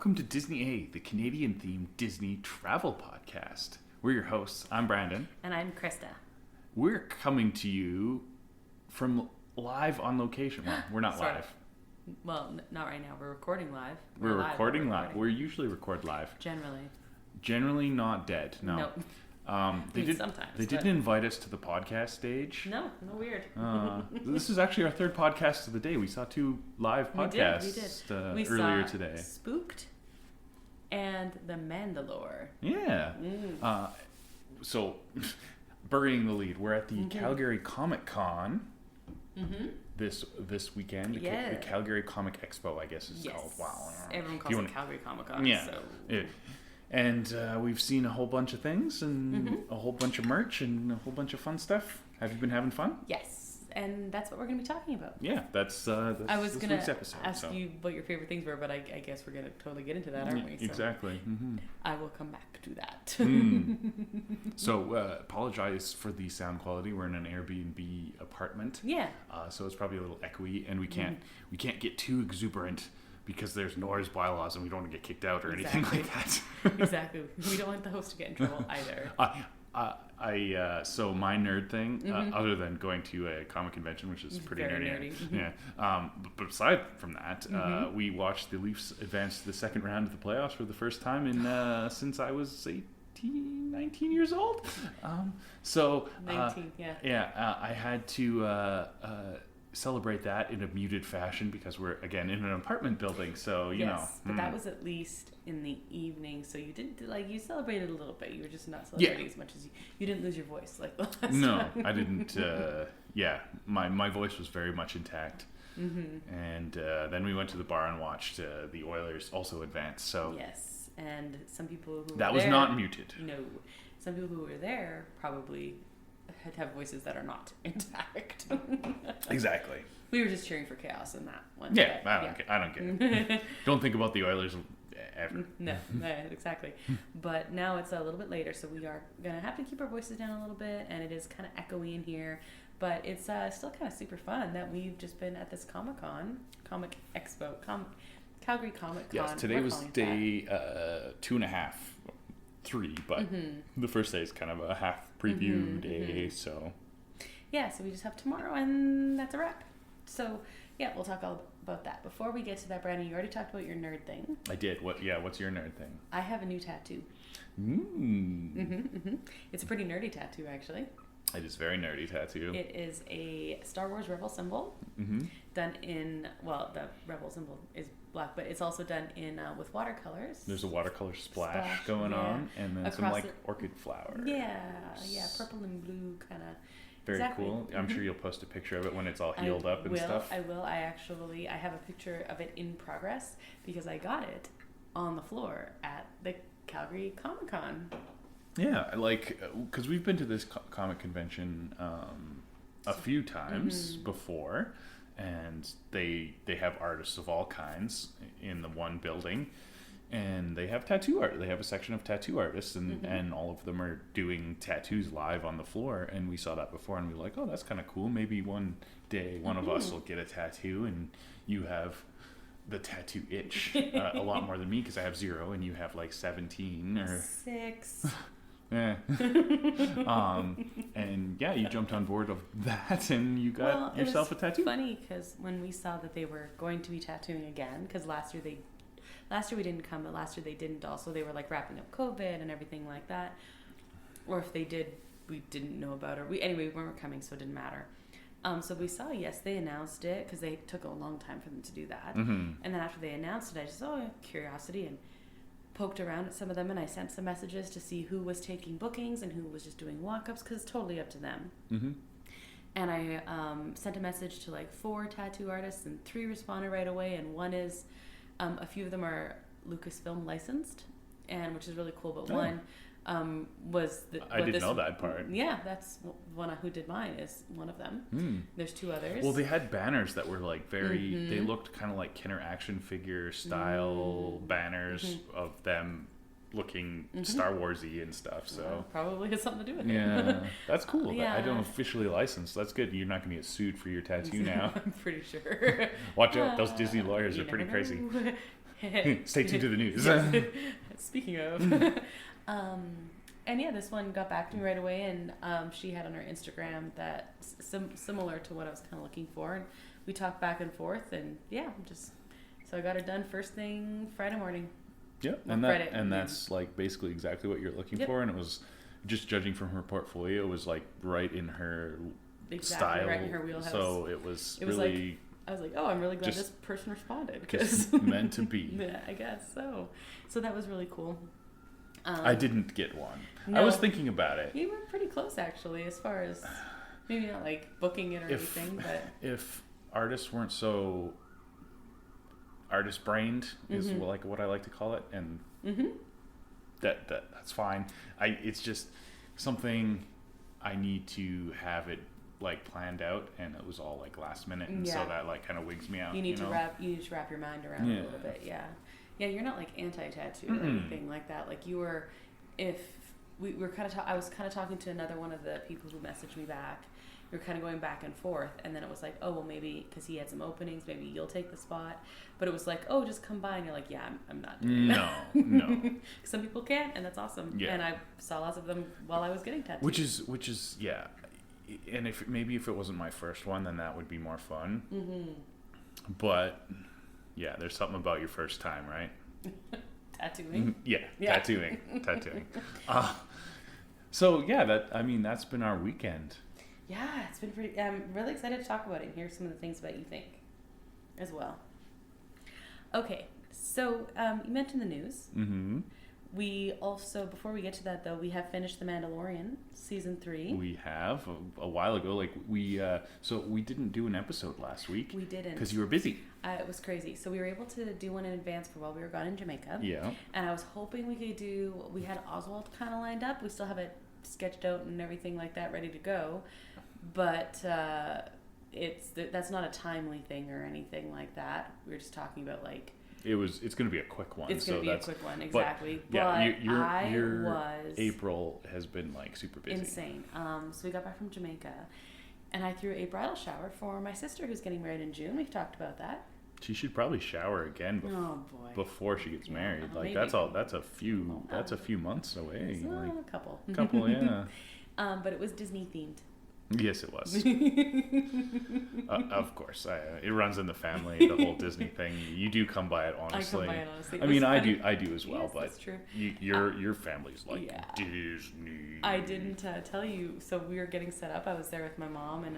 Welcome to Disney A, the Canadian-themed Disney travel podcast. We're your hosts. I'm Brandon. And I'm Krysta. We're coming to you from live on location. Well, we're not Sort live. of. Well, not right now. We're recording live. We're recording live. We usually record live. Generally not dead. No. Nope. Sometimes. They didn't invite us to the podcast stage. No, weird. This is actually our third podcast of the day. We saw two live podcasts we earlier saw today. Spooked and The Mandalorian. Yeah. So, burying the lead, we're at the Calgary Comic Con this weekend. Yeah. The Calgary Comic Expo, I guess it's called. Wow. Everyone calls it Calgary Comic Con. Yeah. So. And we've seen a whole bunch of things and a whole bunch of merch and a whole bunch of fun stuff. Have you been having fun? Yes, and that's what we're going to be talking about. Yeah, that's I was going to ask you what your favorite things were, but I guess we're going to totally get into that, aren't we? So exactly. I will come back to that. So, apologize for the sound quality. We're in an AirBnB apartment. Yeah. So it's probably a little echoey, and we can't get too exuberant because there's noise bylaws and we don't want to get kicked out or anything like that. Exactly. We don't want the host to get in trouble either. So my nerd thing, other than going to a comic convention, which is pretty nerdy. Yeah. But aside from that, we watched the Leafs advance to the second round of the playoffs for the first time in since I was 19 years old. 19, yeah. Yeah, I had to celebrate that in a muted fashion because we're again in an apartment building, so you know. But that was at least in the evening, so you did you celebrated a little bit. You were just not celebrating as much as you didn't lose your voice like the last time. No, I didn't. My voice was very much intact. And then we went to the bar and watched the Oilers also advance. So yes, and some people who was not muted. No, some people who were there probably have voices that are not intact. Exactly. We were just cheering for chaos in that one. Yeah, I don't get it. Don't think about the Oilers ever. No, exactly. But now it's a little bit later, so we are going to have to keep our voices down a little bit, and it is kind of echoey in here. But it's still kind of super fun that we've just been at this Comic Expo, Calgary Comic Con. Yes, today was day 2.5. 3, but the first day is kind of a half preview day, so yeah, so we just have tomorrow and that's a wrap. So yeah, we'll talk all about that. Before we get to that, Brandon, you already talked about your nerd thing. I did. What's your nerd thing? I have a new tattoo. It's a pretty nerdy tattoo, actually. It is a very nerdy tattoo. It is a Star Wars Rebel symbol done in, the Rebel symbol is black, but it's also done in with watercolors. There's a watercolor splash going on, and then some orchid flowers. Yeah, purple and blue kind of. Very cool. I'm sure you'll post a picture of it when it's all healed up and stuff. I will. I have a picture of it in progress because I got it on the floor at the Calgary Comic Con. Yeah, because we've been to this comic convention a few times before, and they have artists of all kinds in the one building, and they have tattoo art. They have a section of tattoo artists, and all of them are doing tattoos live on the floor, and we saw that before, and we were like, oh, that's kind of cool. Maybe one day one of us will get a tattoo, and you have the tattoo itch a lot more than me because I have 0 and you have 17 or 6. Yeah. And yeah, you jumped on board of that and you got yourself a tattoo. It's funny because when we saw that they were going to be tattooing again, because last year we didn't come, but last year they didn't also. They were wrapping up COVID and everything like that. Or if they did, we didn't know about it. We weren't coming, so it didn't matter. So we saw, they announced it because they took a long time for them to do that. And then after they announced it, I just, curiosity, and poked around at some of them, and I sent some messages to see who was taking bookings and who was just doing walk-ups because it's totally up to them. And I sent a message to 4 tattoo artists, and 3 responded right away, and one is, a few of them are Lucasfilm licensed, and which is really cool, but one was I didn't know that part. Yeah, that's one who did mine is one of them. There's 2 others. Well, they had banners that were very. They looked kind of like Kenner action figure style banners of them looking Star Warsy and stuff. So probably has something to do with it. Yeah, that's cool. I don't officially licensed. That's good. You're not gonna get sued for your tattoo now. I'm pretty sure. Watch out, those Disney lawyers are pretty crazy. Stay tuned to the news. Speaking of. And yeah, this one got back to me right away, and she had on her Instagram that similar to what I was kind of looking for, and we talked back and forth, and yeah, so I got it done first thing Friday morning. Yep, and that's like basically exactly what you're looking for, and it was just judging from her portfolio, it was like right in her style, right in her wheelhouse. So it was really. Like, I was like, oh, I'm really glad this person responded. Just meant to be. Yeah, I guess so. So that was really cool. I didn't get one. No, I was thinking about it. You were pretty close, actually, as far as maybe not like booking it or anything, but if artists weren't so artist-brained is like what I like to call it, and that's fine. It's just something I need to have it like planned out, and it was all like last minute, and so that like kind of wigs me out. You need to wrap your mind around it a little bit, Yeah, you're not like anti-tattoo or anything like that. Like you were, if we were kind of, I was kind of talking to another one of the people who messaged me back. We were kind of going back and forth, and then it was like, oh, well, maybe because he had some openings, maybe you'll take the spot. But it was like, oh, just come by, and you're like, yeah, I'm not doing that. No. Some people can't, and that's awesome. Yeah. And I saw lots of them while I was getting tattoos. Which is yeah. And if it wasn't my first one, then that would be more fun. But yeah, there's something about your first time, right? Tattooing. Yeah. Tattooing. So yeah, that's been our weekend. Yeah, it's been pretty. I'm really excited to talk about it and hear some of the things about you think, as well. Okay, so you mentioned the news. We also, before we get to that though, we have finished The Mandalorian season 3. We have a while ago. Like so we didn't do an episode last week. We didn't because you were busy. It was crazy. So we were able to do one in advance for while we were gone in Jamaica. Yeah. And I was hoping we could do. We had Oswald kind of lined up. We still have it sketched out and everything like that, ready to go. But that's not a timely thing or anything like that. We were just talking about like. It's going to be a quick one. It's going to be a quick one, exactly. But yeah, your April has been like super busy. Insane. So we got back from Jamaica, and I threw a bridal shower for my sister who's getting married in June. We've talked about that. She should probably shower again before she gets married. Like maybe. That's a few months away. Like, a couple. Yeah. But it was Disney themed. Yes, it was. Of course, it runs in the family. The whole Disney thing. You do come by it honestly. I come by it honestly. I mean, I do as well. Yes, but that's true. Your family's like Disney. I didn't tell you. So we were getting set up. I was there with my mom and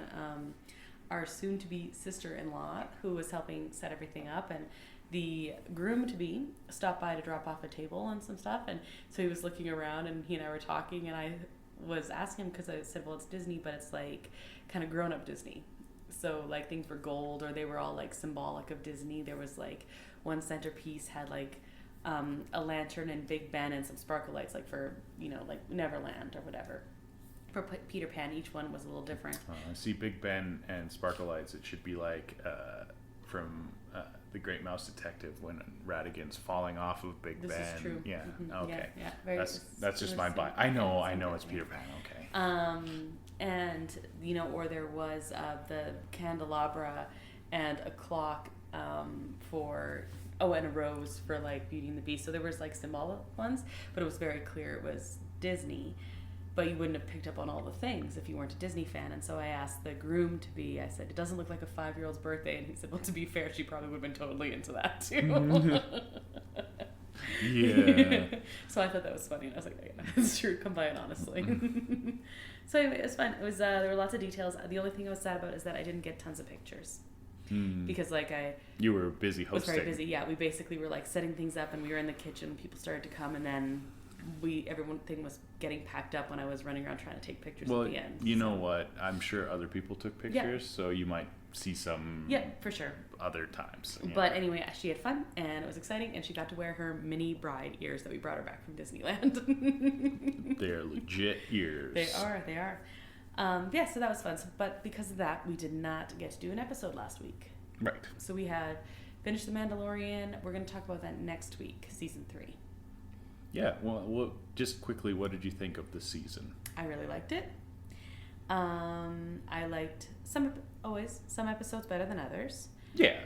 our soon-to-be sister-in-law, who was helping set everything up, and the groom-to-be stopped by to drop off a table and some stuff, and so he was looking around, and he and I were talking, and I was asking him because I said, well, it's Disney, but it's like kind of grown-up Disney. So like things were gold, or they were all like symbolic of Disney. There was like one centerpiece had like a lantern and Big Ben and some sparkle lights, like for like Neverland or whatever. For Peter Pan, each one was a little different. I see Big Ben and sparkle lights. It should be like from The Great Mouse Detective when Ratigan's falling off of Big Ben. This is true. Yeah. Okay. Yeah. That's just my bias. I know it's Peter Pan. Okay. And or there was the candelabra and a clock for and a rose for like Beauty and the Beast. So there was like symbolic ones, but it was very clear it was Disney. But you wouldn't have picked up on all the things if you weren't a Disney fan. And so I asked the groom-to-be, I said, it doesn't look like a 5-year-old's birthday. And he said, well, to be fair, she probably would have been totally into that, too. Yeah. So I thought that was funny. And I was like, yeah, that's true. Come by it, honestly. So anyway, it was fun. It was there were lots of details. The only thing I was sad about is that I didn't get tons of pictures. Because you were busy hosting. Was very busy. Yeah, we basically were like setting things up, and we were in the kitchen. People started to come, and then everything was getting packed up when I was running around trying to take pictures at the end. You know what? I'm sure other people took pictures, so you might see some. Yeah, for sure. Other times. Yeah. But anyway, she had fun, and it was exciting, and she got to wear her mini bride ears that we brought her back from Disneyland. They're legit ears. They are. Yeah, so that was fun. But because of that, we did not get to do an episode last week. Right. So we had finished The Mandalorian. We're going to talk about that next week, season 3. Yeah, well, just quickly, what did you think of the season? I really liked it. I liked some episodes better than others. Yeah.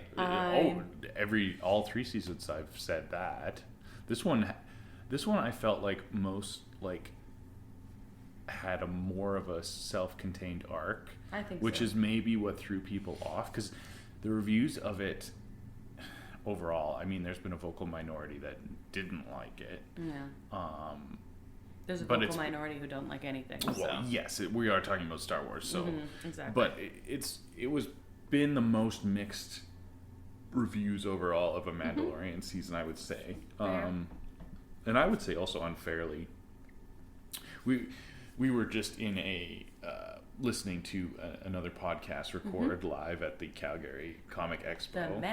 All 3 seasons I've said that. This one I felt like most like had a more of a self-contained arc. I think which so. is maybe what threw people off, because the reviews of it overall, I mean, there's been a vocal minority that didn't like it. Yeah. There's a vocal minority who don't like anything. Well, so. yes, we are talking about Star Wars, so exactly. but it was been the most mixed reviews overall of a Mandalorian season, I would say, and I would say also unfairly. We were just in a listening to another podcast record live at the Calgary Comic Expo. The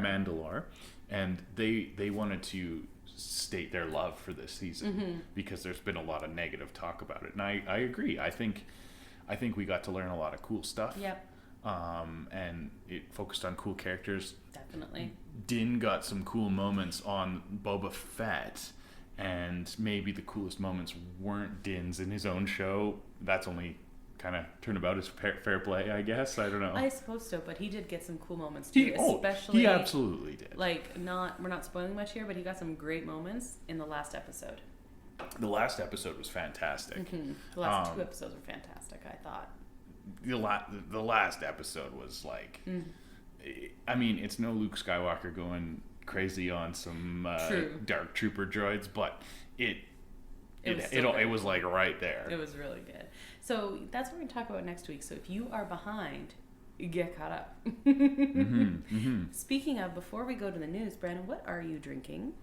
Mandalore, and they wanted to state their love for this season because there's been a lot of negative talk about it, and I agree. I think we got to learn a lot of cool stuff. Yep. And it focused on cool characters. Definitely. Din got some cool moments on Boba Fett, and maybe the coolest moments weren't Din's in his own show. That's only kind of turnabout as fair play, I guess. I don't know. I suppose so, but he did get some cool moments too. He absolutely did. Like, we're not spoiling much here, but he got some great moments in the last episode. The last episode was fantastic. The last 2 episodes were fantastic, I thought. The last episode was like, I mean, it's no Luke Skywalker going crazy on some Dark Trooper droids, but it was like right there. It was really good. So that's what we're going to talk about next week. So if you are behind, you get caught up. Speaking of, before we go to the news, Brandon, what are you drinking?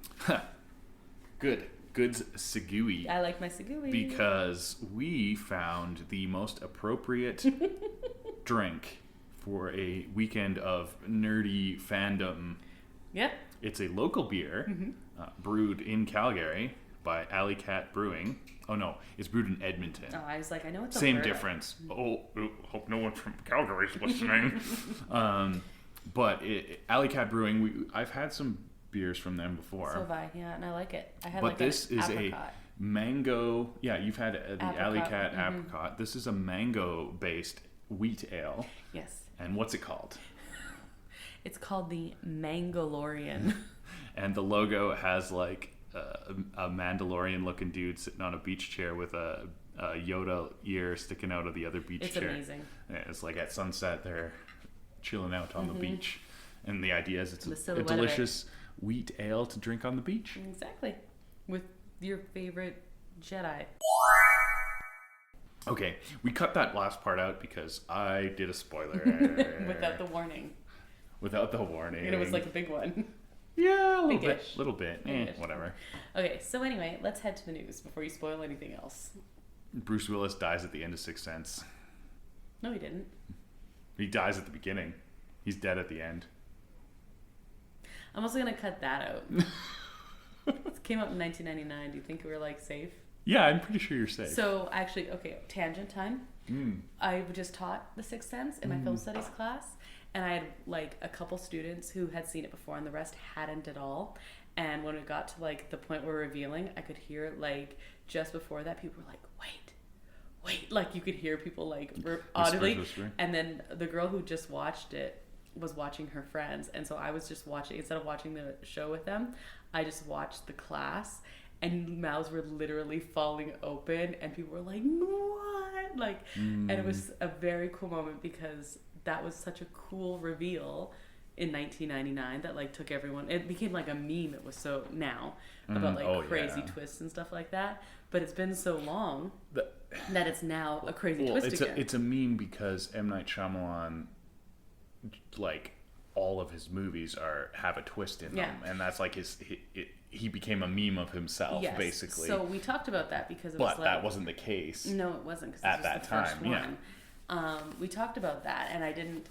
Good's Segui. I like my Segui. Because we found the most appropriate drink for a weekend of nerdy fandom. Yep. It's a local beer brewed in Calgary by Alley Cat Brewing. Oh no, it's brewed in Edmonton. Oh, I was like, I know it's same difference. Oh, hope no one from Calgary is listening. But Alley Cat Brewing, I've had some beers from them before. So have I, yeah, and I like it. I had but this is apricot. A mango. Yeah, you've had the Alley Cat apricot. This is a mango-based wheat ale. Yes. And what's it called? It's called the Mandalorian. And the logo has like a Mandalorian looking dude sitting on a beach chair with a Yoda ear sticking out of the other beach chair. It's amazing. Yeah, it's like at sunset they're chilling out on the beach. And the idea is it's a delicious wheat ale to drink on the beach. Exactly. With your favorite Jedi. Okay, we cut that last part out because I did a spoiler. Without the warning. Without the warning. And it was like a big one. Yeah, a little bit. Whatever. Okay, so anyway, let's head to the news before you spoil anything else. Bruce Willis dies at the end of Sixth Sense. No, he didn't. He dies at the beginning. He's dead at the end. I'm also going to cut that out. It came out in 1999. Do you think we're like safe? Yeah, I'm pretty sure you're safe. So actually, okay, tangent time. I just taught The Sixth Sense in my film studies class. And I had like a couple students who had seen it before and the rest hadn't at all. And when it got to like the point we're revealing, I could hear like just before that people were like, wait, like you could hear people like audibly. Whispering. And then the girl who just watched it was watching her friends. And so I was just watching, instead of watching the show with them, I just watched the class and mouths were literally falling open and people were like, what? Like, and it was a very cool moment because that was such a cool reveal in 1999 that like took everyone. It became like a meme. It was so now about like crazy twists and stuff like that. But it's been so long that it's now a crazy twist again. It's a meme because M. Night Shyamalan, like all of his movies have a twist in them, and that's like he became a meme of himself, basically. So we talked about that because it was like, that wasn't the case. No, it wasn't because at that time. Yeah. We talked about that, and I didn't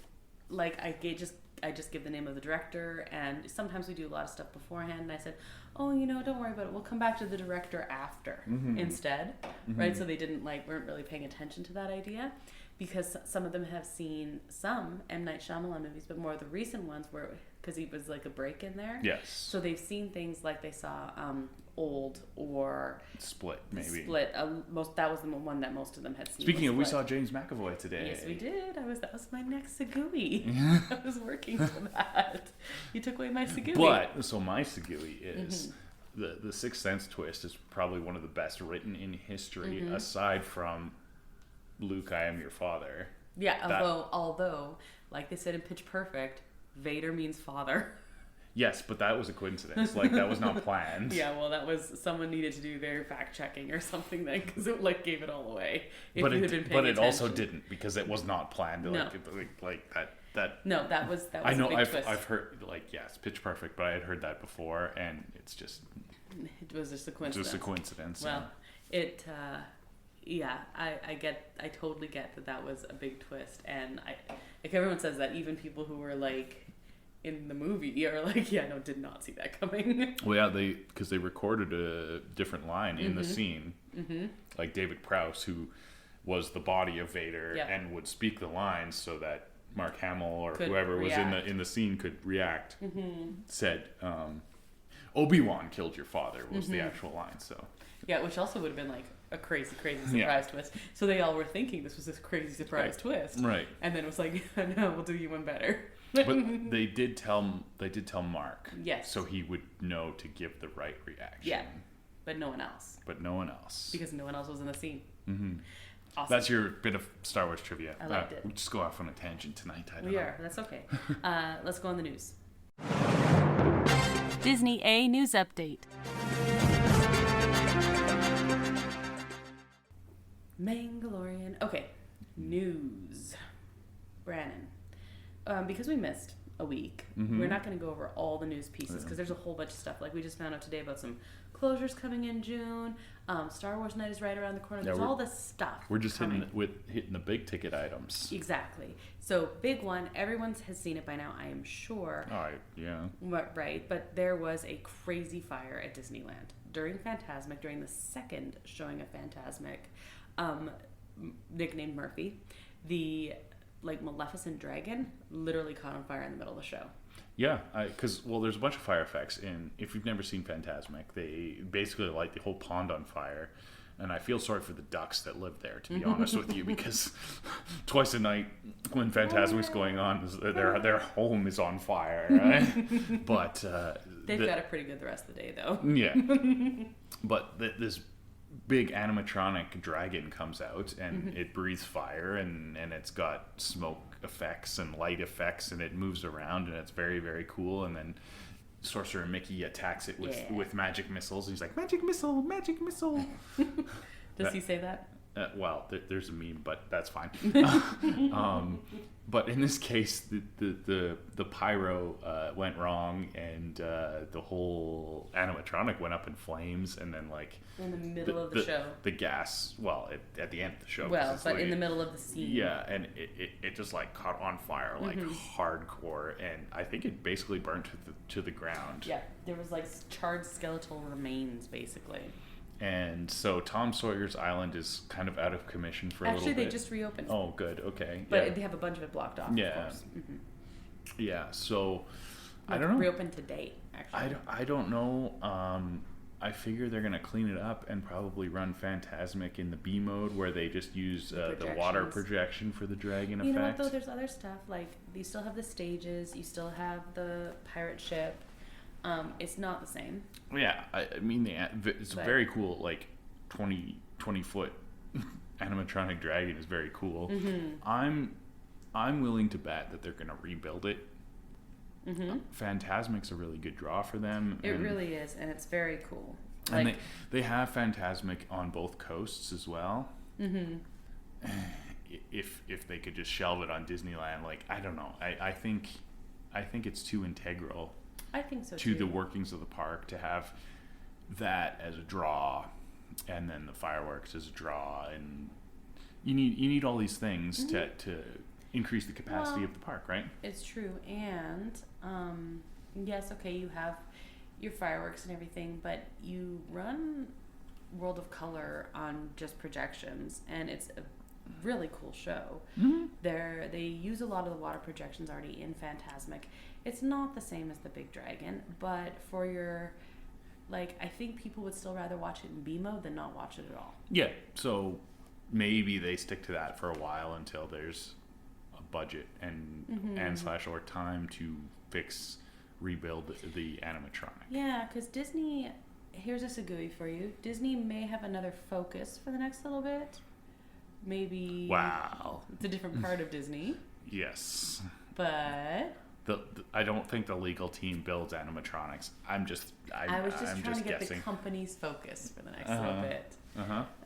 like. I just give the name of the director, and sometimes we do a lot of stuff beforehand. And I said, "Oh, don't worry about it. We'll come back to the director after instead." Right? So they weren't really paying attention to that idea, because some of them have seen some M. Night Shyamalan movies, but more of the recent ones were because he was like a break in there. Yes. So they've seen things like they saw old or Split, maybe. Split. That was the one that most of them had seen. Speaking of, we saw James McAvoy today. Yes, we did. That was my next Segui. I was working for that. You took away my Segui. But so my Segui is the Sixth Sense twist is probably one of the best written in history, aside from Luke, I am your father. Yeah, although, like they said in Pitch Perfect, Vader means father. Yes, but that was a coincidence. Like, that was not planned. Yeah, well, that was someone needed to do their fact checking or something then, because it like gave it all away. But it also didn't, because it was not planned. No. Like that. No, that was. I know. A big twist. I've heard, like, yes, Pitch Perfect, but I had heard that before, and it's just. It was just a coincidence. Just a coincidence. Well, it. Yeah, I totally get that was a big twist, and like everyone says that, even people who were like in the movie are like, yeah, no, did not see that coming. Well, yeah, because they recorded a different line in the scene, like David Prowse, who was the body of Vader and would speak the lines so that Mark Hamill or whoever was in the scene could react. Said, Obi-Wan killed your father was the actual line. So yeah, which also would have been like a crazy surprise twist. So they all were thinking this was this crazy surprise twist, right? And then it was like, no, we'll do you one better. But they did tell Mark, yes, so he would know to give the right reaction. Yeah, but no one else. Because no one else was in the scene. Awesome. That's your bit of Star Wars trivia. I liked it. We'll just go off on a tangent tonight. We are. That's okay. Let's go on the news. Disney A News Update. Mandalorian. Okay. News. Brannon. Because we missed a week, we're not going to go over all the news pieces because there's a whole bunch of stuff. Like we just found out today about some closures coming in June. Star Wars Night is right around the corner. There's all this stuff. We're just hitting the big ticket items. Exactly. So big one. Everyone has seen it by now, I am sure. Yeah. Right. But there was a crazy fire at Disneyland during Fantasmic, during the second showing of Fantasmic, nicknamed Murphy. The Maleficent dragon literally caught on fire in the middle of the show. Yeah, because there's a bunch of fire effects, and if you've never seen Fantasmic, they basically light the whole pond on fire, and I feel sorry for the ducks that live there, to be honest with you, because twice a night when Fantasmic's going on, their home is on fire, right? But they've got it pretty good the rest of the day, though. Yeah, but this big animatronic dragon comes out and it breathes fire and it's got smoke effects and light effects and it moves around and it's very, very cool. And then Sorcerer Mickey attacks it with magic missiles. He's like, magic missile, magic missile. Does he say that? There's a meme, but that's fine. But in this case, the pyro went wrong, and the whole animatronic went up in flames, and then in the middle of the show, the gas. At the end of the show. But in the middle of the scene. Yeah, and it just caught on fire hardcore, and I think it basically burnt to the ground. Yeah, there was charred skeletal remains basically. And so Tom Sawyer's Island is kind of out of commission for a little bit. Actually, they just reopened. Oh, good. Okay. But they have a bunch of it blocked off, of course. Yeah, so I don't know. Reopened to date, actually. I don't know. I figure they're going to clean it up and probably run Fantasmic in the B mode where they just use the water projection for the dragon effect. You know what, though? There's other stuff. You still have the stages. You still have the pirate ship. It's not the same. Yeah, I mean, it's very cool. 20 foot animatronic dragon is very cool. I'm willing to bet that they're going to rebuild it. Fantasmic's a really good draw for them. It really is, and it's very cool. And they have Fantasmic on both coasts as well. If they could just shelve it on Disneyland, I don't know. I think it's too integral. I think so to the workings of the park to have that as a draw, and then the fireworks as a draw, and you need all these things to increase the capacity of the park, right? It's true, and yes, okay, you have your fireworks and everything, but you run World of Color on just projections, and it's a really cool show. They use a lot of the water projections already in Fantasmic. It's not the same as the big dragon, but for your like, I think people would still rather watch it in B mode than not watch it at all. Yeah, so maybe they stick to that for a while until there's a budget and slash or time to rebuild the animatronic. Yeah, because Disney, here's a Segui for you. Disney may have another focus for the next little bit. Maybe. Wow. It's a different part of Disney. Yes. But I don't think the legal team builds animatronics. I was just trying to get guessing. the company's focus for the next little bit.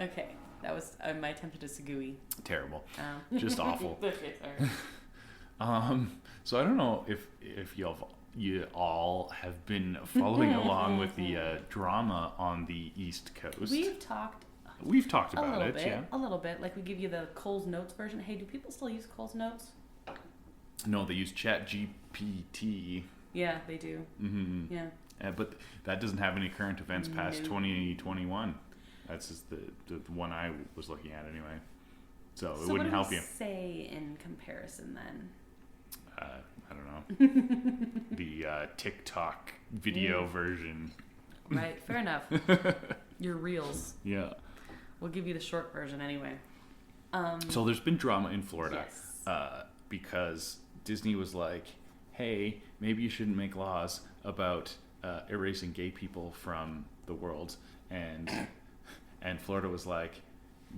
Okay, that was my attempt at a Segui. Terrible. Just awful. Okay, sorry. So I don't know if you all have been following along with the drama on the East Coast. We've talked about it, yeah. A little bit. Like, we give you the Cole's Notes version. Hey, do people still use Cole's Notes? No, they use ChatGPT. Yeah, they do. Mm-hmm. Yeah. But that doesn't have any current events past 2021. That's just the one I was looking at anyway. So it wouldn't help you. What do we say in comparison then? I don't know. The TikTok video version. Right, fair enough. Your reels. Yeah. We'll give you the short version anyway. So there's been drama in Florida. Yes. Because Disney was like, hey, maybe you shouldn't make laws about erasing gay people from the world. And Florida was like,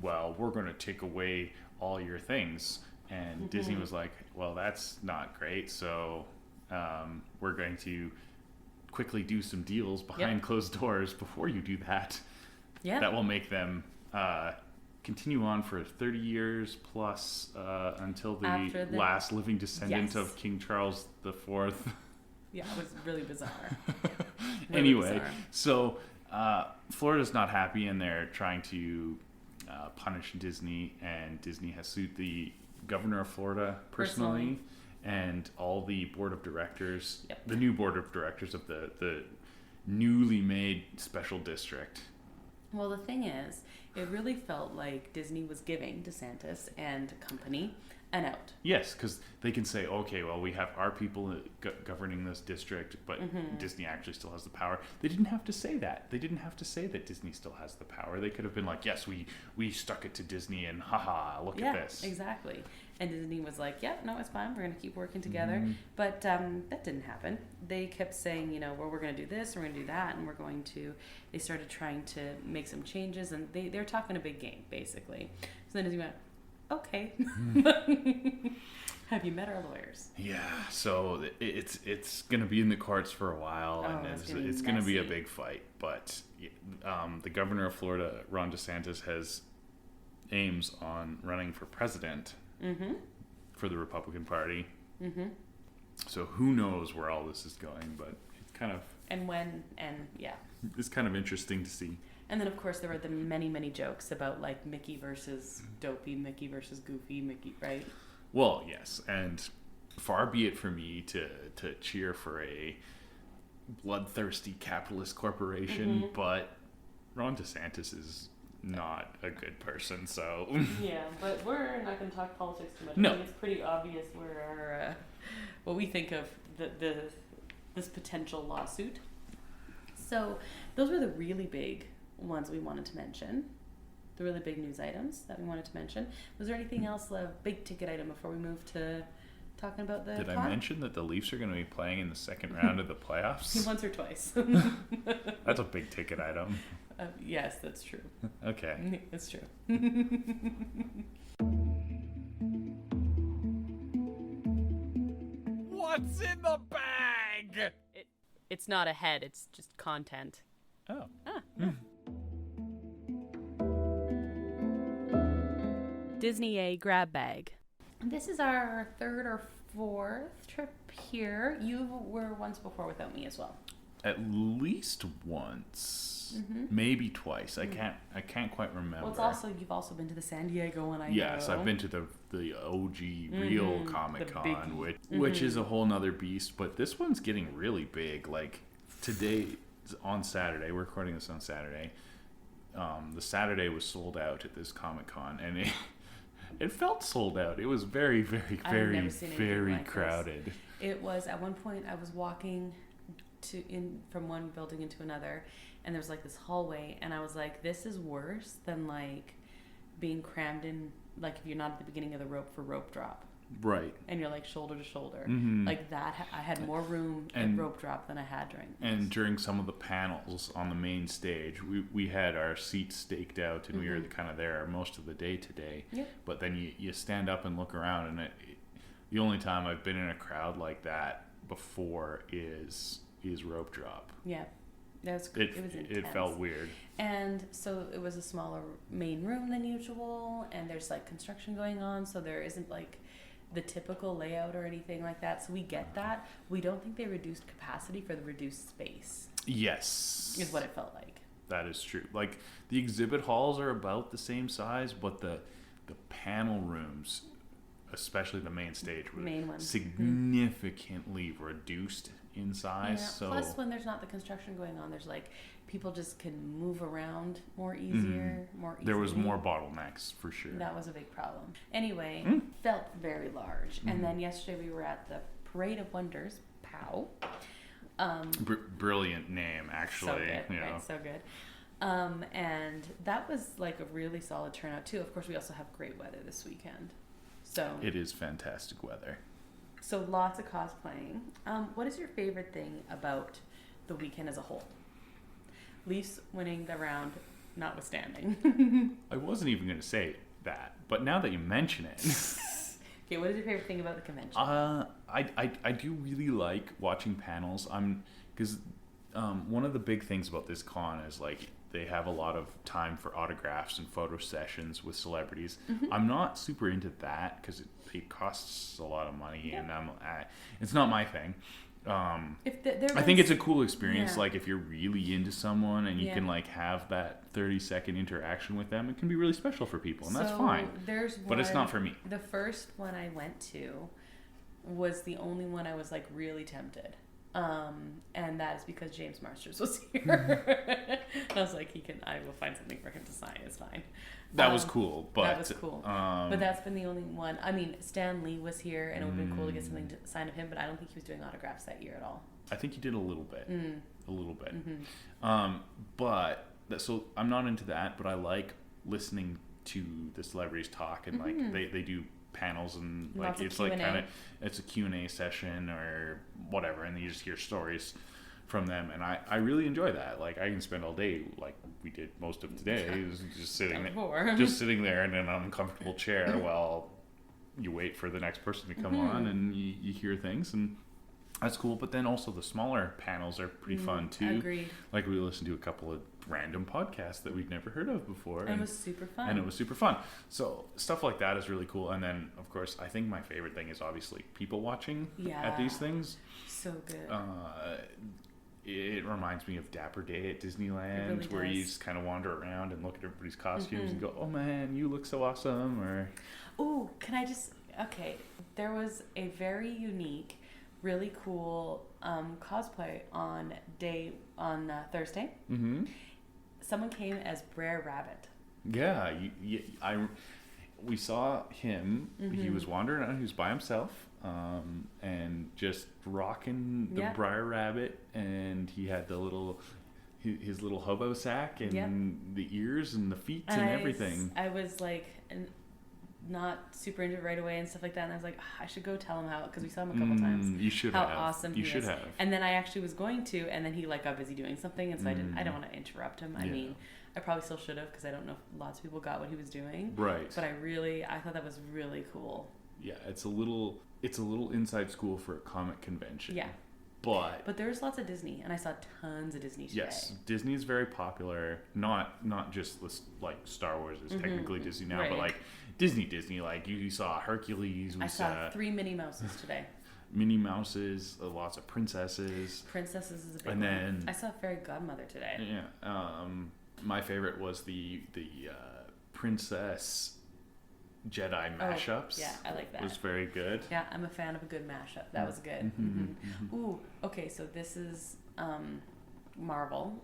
well, we're going to take away all your things. And Disney was like, well, that's not great. So we're going to quickly do some deals behind closed doors before you do that. Yeah. That will make them continue on for 30 years plus until the last living descendant of King Charles IV. Yeah, it was really bizarre. Anyway, so Florida's not happy and they're trying to punish Disney, and Disney has sued the governor of Florida personally. And all the board of directors, the new board of directors of the newly made special district. Well, the thing is, it really felt like Disney was giving DeSantis and company an out. Yes, because they can say, okay, well, we have our people governing this district, but Disney actually still has the power. They didn't have to say that. They didn't have to say that Disney still has the power. They could have been like, yes, we stuck it to Disney and haha, look at this. Yeah, exactly. And Disney was like, yep, no, it's fine. We're going to keep working together. But that didn't happen. They kept saying, well, we're going to do this, we're going to do that, and they started trying to make some changes, and they're talking a big game, basically. So then Disney went, okay. Have you met our lawyers? Yeah, so it's going to be in the courts for a while, and it's going to be a big fight. But the governor of Florida, Ron DeSantis, has aims on running for president for the Republican Party. So who knows where all this is going, but it's kind of... It's kind of interesting to see. And then, of course, there were the many, many jokes about, like, Mickey versus Dopey, Mickey versus Goofy, Mickey, right? Well, yes, and far be it for me to cheer for a bloodthirsty capitalist corporation, but Ron DeSantis is not a good person, so... Yeah, but we're not going to talk politics too much. No. I think it's pretty obvious where what we think of this potential lawsuit. So those were the really big ones we wanted to mention, the really big news items that we wanted to mention. Was there anything else, a big ticket item, before we move to talking about the Did I mention that the Leafs are going to be playing in the second round of the playoffs? Once or twice. That's a big ticket item. Yes, that's true. Okay. That's true. What's in the bag? It's not a head, it's just content. Oh. Yeah. Disney A grab bag. This is our third or fourth trip here. You were once before without me as well. At least once, maybe twice. I can't quite remember. Well, you've also been to the San Diego one. Yes, I've been to the OG real Comic Con, which is a whole nother beast. But this one's getting really big. Like today, on Saturday, we're recording this on Saturday. The Saturday was sold out at this Comic Con, and it felt sold out. It was very, very, very, very crowded. It was, at one point I was walking from one building into another, and there's like this hallway, and I was like, this is worse than like being crammed in, like if you're not at the beginning of the rope for rope drop. Right. And you're like shoulder to shoulder. Mm-hmm. Like that, I had more room at rope drop than I had during this. And during some of the panels on the main stage, we had our seats staked out, and we were kind of there most of the day today. Yep. But then you stand up and look around, and the only time I've been in a crowd like that before is rope drop. Yeah. It was intense. It felt weird. And so it was a smaller main room than usual, and there's like construction going on, so there isn't like the typical layout or anything like that. So we get that. We don't think they reduced capacity for the reduced space. Yes. Is what it felt like. That is true. Like the exhibit halls are about the same size, but the panel rooms, especially the main stage, were significantly reduced in size. Yeah. So plus, when there's not the construction going on, there's like people just can move around more easier, more easily. There was more bottlenecks for sure. That was a big problem. Anyway, felt very large. And then yesterday we were at the Parade of Wonders, POW. Brilliant name, actually. So good, you know. right? So good. And that was like a really solid turnout too. Of course, we also have great weather this weekend. So it is fantastic weather. So lots of cosplaying. What is your favorite thing about the weekend as a whole? Leafs winning the round notwithstanding. I wasn't even going to say that, but now that you mention it. Okay, what is your favorite thing about the convention? I do really like watching panels. Because one of the big things about this con is like they have a lot of time for autographs and photo sessions with celebrities. I'm not super into that because it costs a lot of money, and it's not my thing. I think it's a cool experience. Like if you're really into someone and you can like have that 30-second interaction with them, it can be really special for people, and that's fine. But it's not for me. The first one I went to was the only one I was like really tempted. And that is because James Marsters was here. I was like, I will find something for him to sign. It's fine. That was cool. But that was cool. But that's been the only one. I mean, Stan Lee was here, and it would have been cool to get something to sign of him, but I don't think he was doing autographs that year at all. I think he did a little bit. A little bit. So I'm not into that, but I like listening to the celebrities talk, and like they do panels, and like it's like kind of it's a Q&A session or whatever, and you just hear stories from them, and I really enjoy that. Like I can spend all day, like we did most of today, just sitting there in an uncomfortable chair while you wait for the next person to come on, and you hear things, and that's cool. But then also the smaller panels are pretty fun too. Agreed. Like we listened to a couple of random podcasts that we'd never heard of before, and it was super fun. So stuff like that is really cool. And then of course I think my favorite thing is obviously people watching at these things. So good. It reminds me of Dapper Day at Disneyland, really where does. you just kind of wander around and look at everybody's costumes and go, oh man, you look so awesome. Or oh, okay, there was a very unique, really cool cosplay on Thursday. Someone came as Brer Rabbit. Yeah, we saw him. He was wandering around. He was by himself, and just rocking the Brer Rabbit, and he had his little hobo sack and the ears and the feet and everything. I was like, not super into it right away and stuff like that, and I was like, I should go tell him because we saw him a couple times. You should how have. Awesome he should is. have. And then I actually was going to, and then he like got busy doing something, and so I don't want to interrupt him. I mean, I probably still should have, because I don't know if lots of people got what he was doing. Right. But I thought that was really cool. Yeah, it's a little inside school for a comic convention. Yeah. But there's lots of Disney, and I saw tons of Disney today. Yes, Disney is very popular. Not just like Star Wars is technically Disney now, but like Disney. Like you saw Hercules. I saw 3 Minnie Mouses today. Minnie Mouses, lots of princesses. Princesses is a big and one. then I saw Fairy Godmother today. Yeah. My favorite was the princess Jedi mashups. Yeah, I like that. Was very good. Yeah, I'm a fan of a good mashup. That was good. Ooh, okay, so this is Marvel,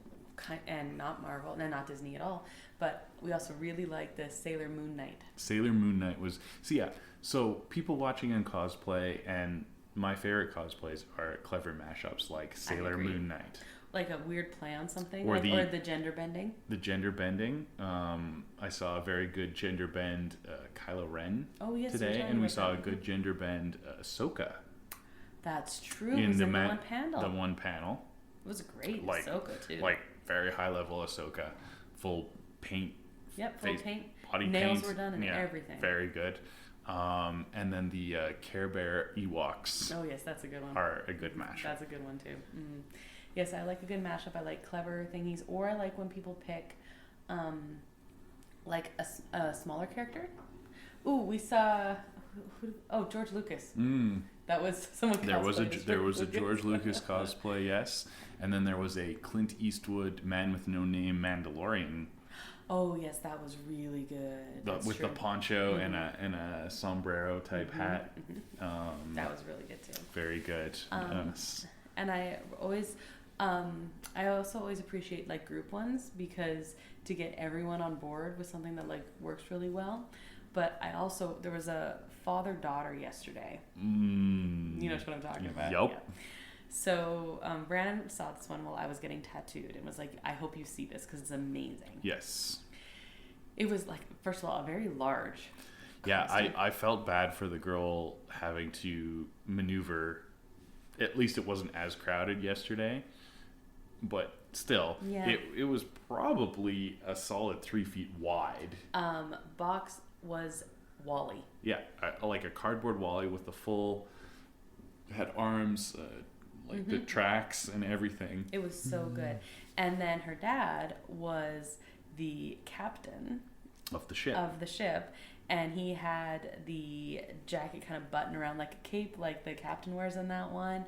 and not Marvel, no, not Disney at all. But we also really like the Sailor Moon Knight. Sailor Moon Knight was so people watching in cosplay, and my favorite cosplays are clever mashups like Sailor Moon Knight. Like a weird play on something, Or or the gender bending. The gender bending. I saw a very good gender bend Kylo Ren today, and we saw a good gender bend Ahsoka. That's true. In the one panel. The one panel. It was a great Ahsoka too. Like very high level Ahsoka, full paint. Yep, full paint. Body nails paint. Were done and everything. Very good. And then the Care Bear Ewoks. Oh yes, that's a good one. Are a good mashup. That's a good one too. Mm-hmm. Yes, I like a good mashup. I like clever thingies, or I like when people pick, like a smaller character. Ooh, we saw. George Lucas. That was someone. There was a George Lucas cosplay, yes, and then there was a Clint Eastwood Man with No Name Mandalorian. Oh yes, that was really good. With the poncho and a sombrero type hat. Mm-hmm. That was really good too. Very good. And I also always appreciate like group ones, because to get everyone on board with something that like works really well. But there was a father-daughter yesterday. You know what I'm talking about? Yep. Yeah. So Brandon saw this one while I was getting tattooed and was like, I hope you see this because it's amazing. Yes. It was like, first of all, a very large costume. I felt bad for the girl having to maneuver. At least it wasn't as crowded yesterday. But still, it was probably a solid 3 feet wide. Box was Wally. Yeah, like a cardboard Wally with the full, had arms, the tracks and everything. It was so good. And then her dad was the captain of the ship. And he had the jacket kind of buttoned around like a cape, like the captain wears in that one.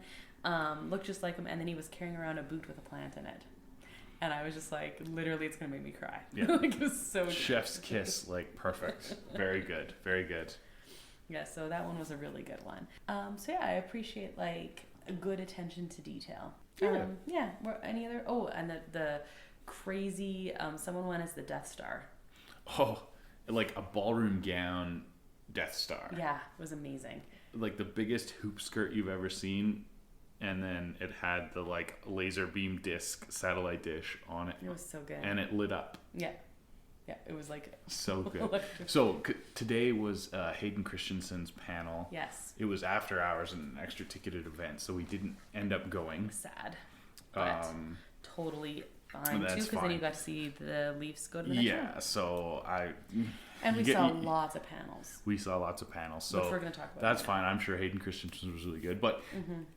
Looked just like him, and then he was carrying around a boot with a plant in it. And I was just like, literally, it's gonna make me cry. Yeah. Like, it was so good. Chef's kiss, like perfect. Very good, very good. Yeah, so that one was a really good one. So yeah, I appreciate like a good attention to detail. Yeah. Any other? Oh, and the crazy. Someone went as the Death Star. Oh, like a ballroom gown Death Star. Yeah, it was amazing. Like the biggest hoop skirt you've ever seen. And then it had the like laser beam disc satellite dish on it. It was so good. And it lit up. Yeah. Yeah, it was like... So good. So today was Hayden Christensen's panel. Yes. It was after hours and an extra ticketed event, so we didn't end up going. Sad. But totally fine too, because then you got to see the Leafs go to the next one. Yeah, so And we saw lots of panels. So which we're going to talk about. That's fine. I'm sure Hayden Christensen was really good. But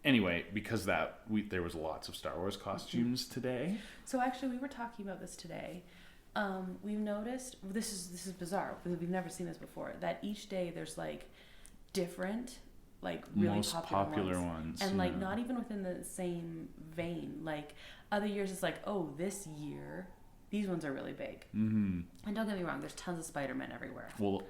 anyway, because there was lots of Star Wars costumes today. So actually, we were talking about this today. We've noticed, this is bizarre because we've never seen this before, that each day there's like different, like really most popular ones. And like not even within the same vein. Like other years it's like, oh, this year these ones are really big. And don't get me wrong, there's tons of Spider-Man everywhere. Well,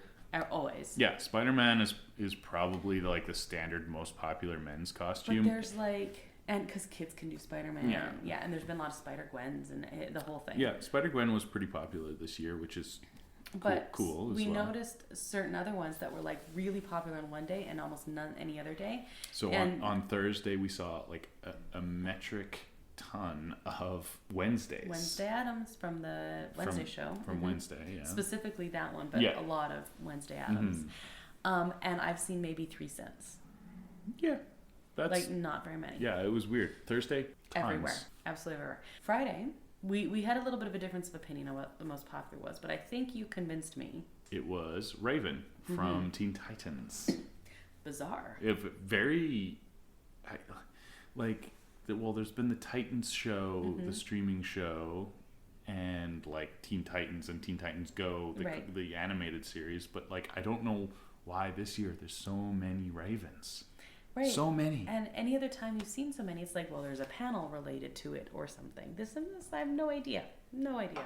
always. Yeah, Spider-Man is probably like the standard most popular men's costume. But there's like, and because kids can do Spider-Man. Yeah, and there's been a lot of Spider-Gwens and the whole thing. Yeah, Spider-Gwen was pretty popular this year, which is cool as we well. noticed certain other ones that were like really popular on one day and almost none any other day. So on Thursday we saw like a metric ton of Wednesdays. Wednesday Addams from the Wednesday show. From Wednesday, yeah. Specifically that one, but a lot of Wednesday Addams. And I've seen maybe 3 cents. Yeah. That's like not very many. Yeah, it was weird. Thursday, tons. Everywhere. Absolutely everywhere. Friday, we had a little bit of a difference of opinion on what the most popular was, but I think you convinced me. It was Raven from Teen Titans. Bizarre. Very, there's been the Titans show, the streaming show, and like Teen Titans and Teen Titans Go, the animated series, but like I don't know why this year there's so many Ravens. Right. So many. And any other time you've seen so many, it's like, well, there's a panel related to it or something. This, I have no idea. No idea.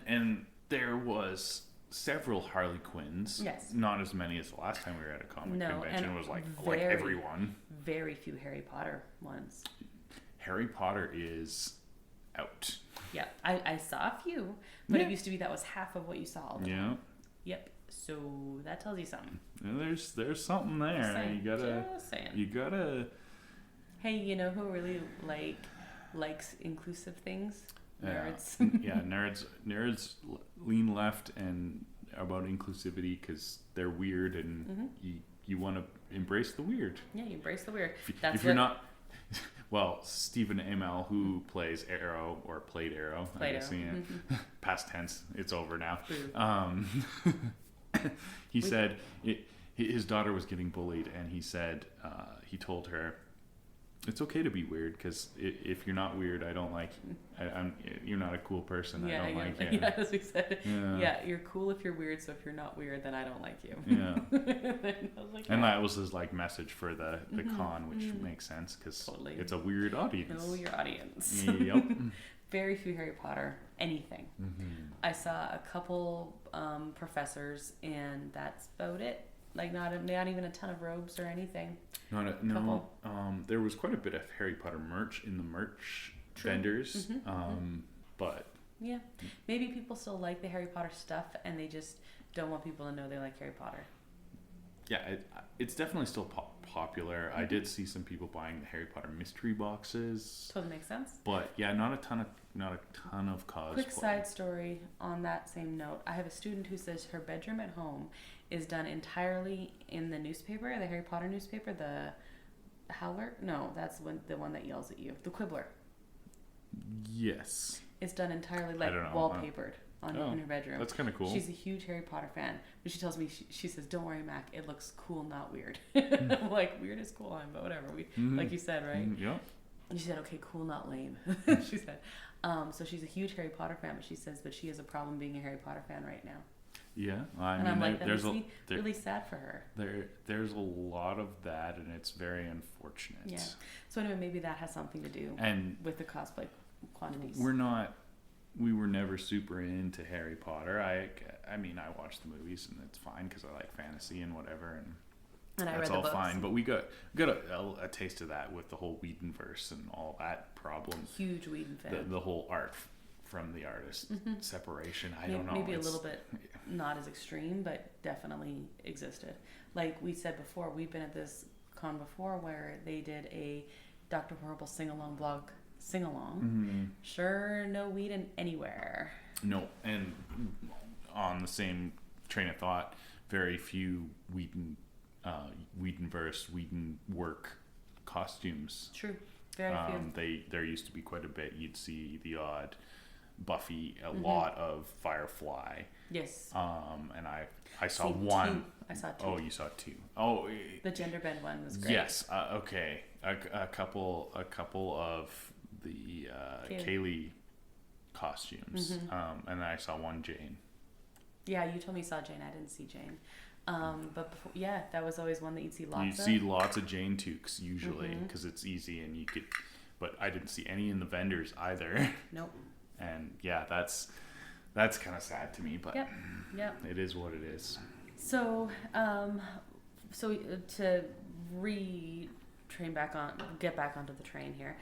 And there was several Harley Quinns. Yes. Not as many as the last time we were at a comic convention. It was like everyone. Very few Harry Potter ones. Harry Potter is out. Yeah. I saw a few, but it used to be that was half of what you saw all the time. Yep. So that tells you something. There's something there. You gotta. Hey, you know who really likes inclusive things. Yeah. Nerds. Yeah, nerds lean left and about inclusivity because they're weird and you want to embrace the weird. Yeah, you embrace the weird. If you're not, well, Stephen Amell, who plays Arrow or played Arrow, I guess, past tense, it's over now. He said his daughter was getting bullied, and he said he told her, it's okay to be weird because if you're not weird, I don't like you. You're not a cool person. I don't like you. Yeah, as we said. Yeah, you're cool if you're weird. So if you're not weird, then I don't like you. Yeah. And that was his like message for the con, which makes sense because it's a weird audience. Know your audience. Yep. Very few Harry Potter anything. I saw a couple professors, and that's about it. Like not even a ton of robes or anything. No. There was quite a bit of Harry Potter merch in the merch vendors, but yeah, maybe people still like the Harry Potter stuff, and they just don't want people to know they like Harry Potter. Yeah, it's definitely still popular. I did see some people buying the Harry Potter mystery boxes. Totally makes sense. But yeah, not a ton of cosplay. Quick side story on that same note. I have a student who says her bedroom at home is done entirely in the newspaper, the Harry Potter newspaper, the Howler? No, that's the one that yells at you. The Quibbler. Yes. It's done entirely like wallpapered in her bedroom. That's kind of cool. She's a huge Harry Potter fan. But she tells me, she says, don't worry, Mac, it looks cool, not weird. I'm like, weird is cool, but whatever. Like you said, right? Yeah. And she said, okay, cool, not lame. She said. So she's a huge Harry Potter fan, but she says that she has a problem being a Harry Potter fan right now. Yeah, I'm like, that makes me really sad for her. There's a lot of that, and it's very unfortunate. Yeah. So anyway, maybe that has something to do with the cosplay quantities. We were never super into Harry Potter. I mean, I watch the movies, and it's fine because I like fantasy and whatever, and I that's read all the books. fine. But we got a taste of that with the whole Whedonverse and all that problem. Huge Whedon fan. The whole art from the artist separation. I don't know. Maybe a little bit not as extreme, but definitely existed. Like we said before, we've been at this con before where they did a Dr. Horrible sing-along. Sure, no Whedon anywhere. No, and on the same train of thought, very few Whedonverse, Whedon work costumes. True, very few. There used to be quite a bit. You'd see the odd Buffy, a lot of Firefly. Yes. And I saw one. Two. I saw two. Oh, you saw two. Oh, the gender bend one was great. Yes. Okay. A couple of the Kaylee costumes. And I saw one Jane. Yeah, you told me you saw Jane. I didn't see Jane. But before, yeah, that was always one that you'd see lots of. You see lots of Jane toques usually because it's easy and you could, but I didn't see any in the vendors either. Nope. And yeah, that's kind of sad to me, but it is what it is. So, to get back onto the train here.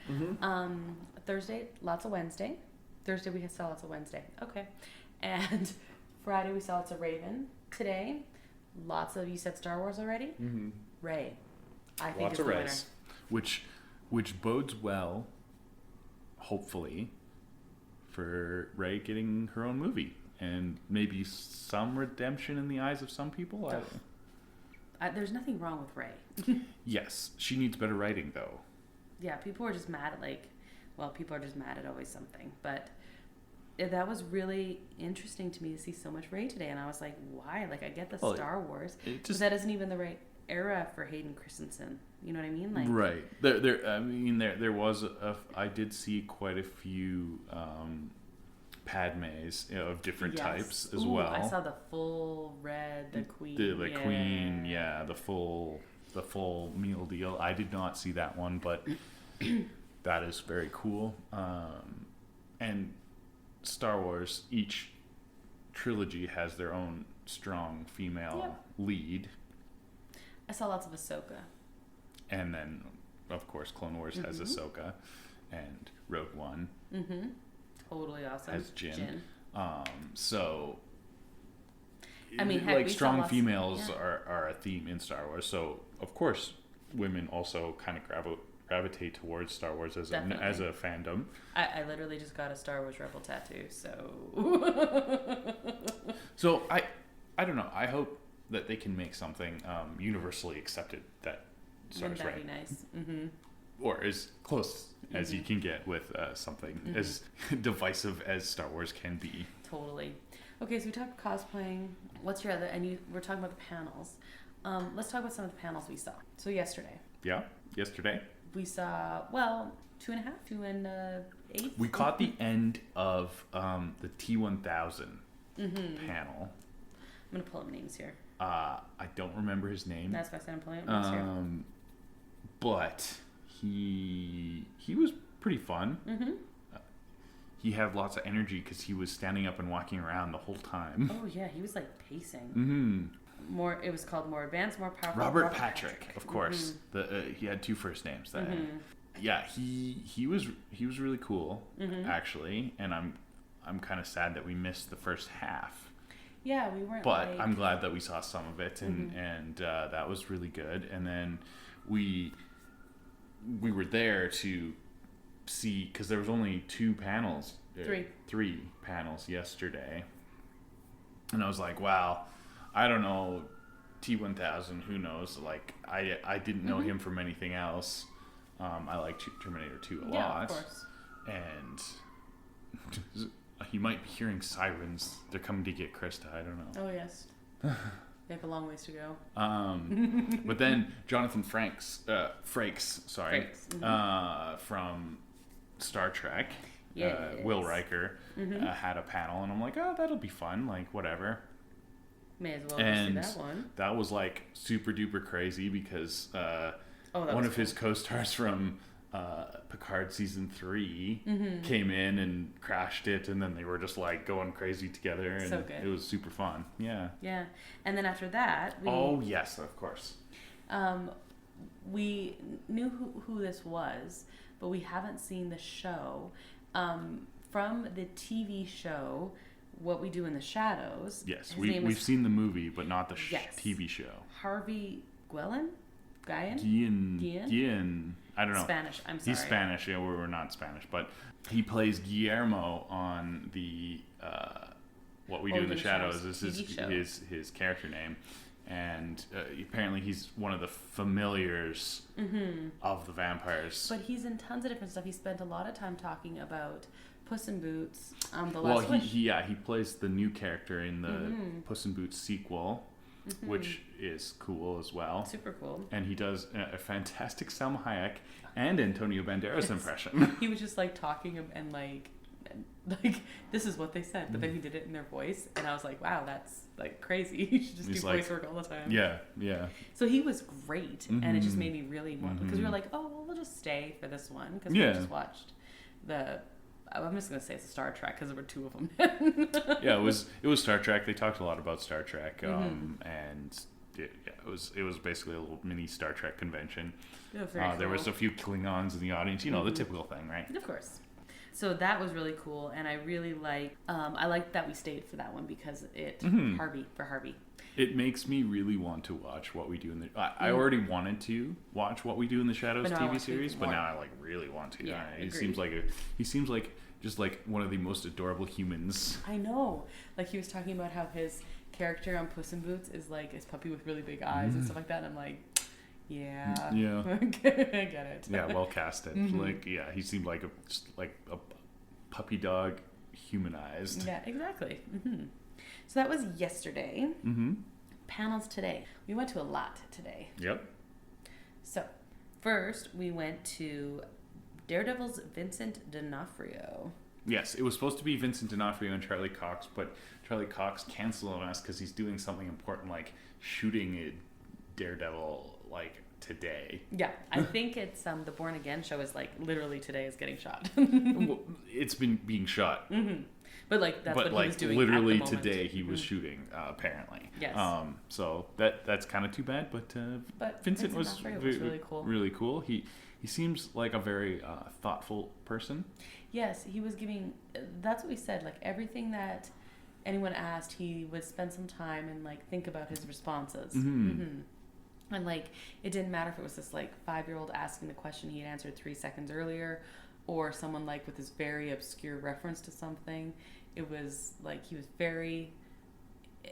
Thursday, lots of Wednesday. Thursday we saw lots of Wednesday. Okay, and Friday we saw lots of Raven. Today, lots of, you said Star Wars already. Rey, I think lots is of the Reys, which bodes well, hopefully, for Rey getting her own movie and maybe some redemption in the eyes of some people. There's nothing wrong with Rey. Yes, she needs better writing though. Yeah, people are just mad at people are just mad at always something. But that was really interesting to me to see so much Rey today, and I was like, why? Like, I get the Star Wars, but that isn't even the right era for Hayden Christensen. You know what I mean? Like, right. There was I did see quite a few Padmes of different types as well. I saw the full red, the queen. The queen, the full meal deal. I did not see that one, but that is very cool. And Star Wars, each trilogy has their own strong female lead. I saw lots of Ahsoka. And then, of course, Clone Wars has Ahsoka, and Rogue One totally awesome has Jyn. So, I mean, like strong females are a theme in Star Wars. So, of course, women also kind of gravitate towards Star Wars as Definitely. as a fandom. I literally just got a Star Wars Rebel tattoo, so. So I don't know. I hope that they can make something universally accepted that Star Wouldn't Wars, that right? be nice? Or as close as you can get with something as divisive as Star Wars can be. Totally. Okay, so we talked cosplaying. What's your other? And we're talking about the panels. Let's talk about some of the panels we saw. So yesterday. Yeah, yesterday. We saw, 2.5, 2.8. We caught the end of the T1000 panel. I'm going to pull up names here. I don't remember his name. That's why I said I'm pulling up names here. But he was pretty fun. He had lots of energy because he was standing up and walking around the whole time. Oh, yeah, he was like pacing. It was called More Advanced, More Powerful. Robert Patrick, of course. He had two first names then. Yeah, he was really cool actually, and I'm kind of sad that we missed the first half. Yeah, we weren't. But I'm glad that we saw some of it, and that was really good. And then we were there to see, because there was only three panels yesterday, and I was like, wow, I don't know, T1000, who knows? Like I didn't know him from anything else. I like Terminator 2 a lot, of course. And he might be hearing sirens. They're coming to get Krysta. I don't know. Oh yes. They have a long ways to go. But then Jonathan Frakes, from Star Trek, Will Riker, had a panel, and I'm like, oh, that'll be fun. Like, whatever. May as well see that one. That was like super duper crazy because one of his co-stars from Picard season 3 came in and crashed it, and then they were just like going crazy together, and so good. It was super fun. Yeah. And then after that, yes, of course. We knew who this was, but we haven't seen the show. From the TV show What We Do in the Shadows. Yes, we've seen the movie, but not the TV show. Harvey Guillen? Guillen. I don't know. Spanish. I'm sorry. He's Spanish. Yeah, we're not Spanish, but he plays Guillermo on the What We Do in the Shadows. This is his character name, and apparently he's one of the familiars of the vampires. But he's in tons of different stuff. He spent a lot of time talking about Puss in Boots. He plays the new character in the Puss in Boots sequel. Which is cool as well. Super cool. And he does a fantastic Salma Hayek and Antonio Banderas impression. He was just like talking and like this is what they said, but then he did it in their voice, and I was like, wow, that's like crazy. You should just do voice work all the time. Yeah. So he was great, and it just made me really want, because we were like, oh, well, we'll just stay for this one, because we just watched I'm just gonna say it's Star Trek because there were two of them. Yeah, it was Star Trek. They talked a lot about Star Trek, and it was basically a little mini Star Trek convention. There was a few Klingons in the audience, the typical thing, right? Of course. So that was really cool, and I really liked that we stayed for that one because Harvey. It makes me really want to watch What We Do in the. I already wanted to watch What We Do in the Shadows TV series, but now I like really want to. Yeah, he seems like just like one of the most adorable humans. I know. Like he was talking about how his character on Puss in Boots is like his puppy with really big eyes and stuff like that. And I'm like, yeah, I get it. Yeah, well casted. He seemed like a puppy dog humanized. Yeah, exactly. So that was yesterday. Panels today. We went to a lot today. Yep. So, first we went to Daredevil's Vincent D'Onofrio. Yes, it was supposed to be Vincent D'Onofrio and Charlie Cox, but Charlie Cox canceled on us because he's doing something important like shooting a Daredevil like today. Yeah, I think it's the Born Again show is like literally today is getting shot. Well, it's been being shot. But that's what he was doing. Literally at the moment. Today he was shooting apparently. Yes. So that's kind of too bad, but Vincent was really cool. Really cool. He seems like a very thoughtful person. Yes, he was giving. That's what we said. Like everything that anyone asked, he would spend some time and like think about his responses. And like, it didn't matter if it was this like 5-year-old asking the question he had answered 3 seconds earlier, or someone like with this very obscure reference to something. It was like he was very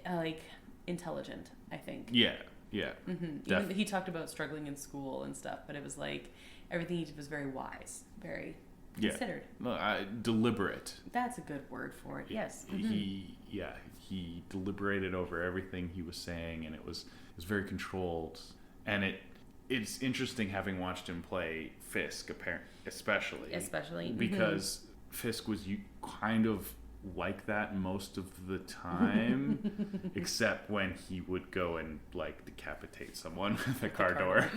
like intelligent, I think. Yeah. Even he talked about struggling in school and stuff, but it was like everything he did was very wise, very considered. Deliberate. That's a good word for it. Yes. He deliberated over everything he was saying, and it was very controlled. And it's interesting having watched him play Fisk, especially because Fisk was kind of like that most of the time, except when he would go and like decapitate someone with a car door.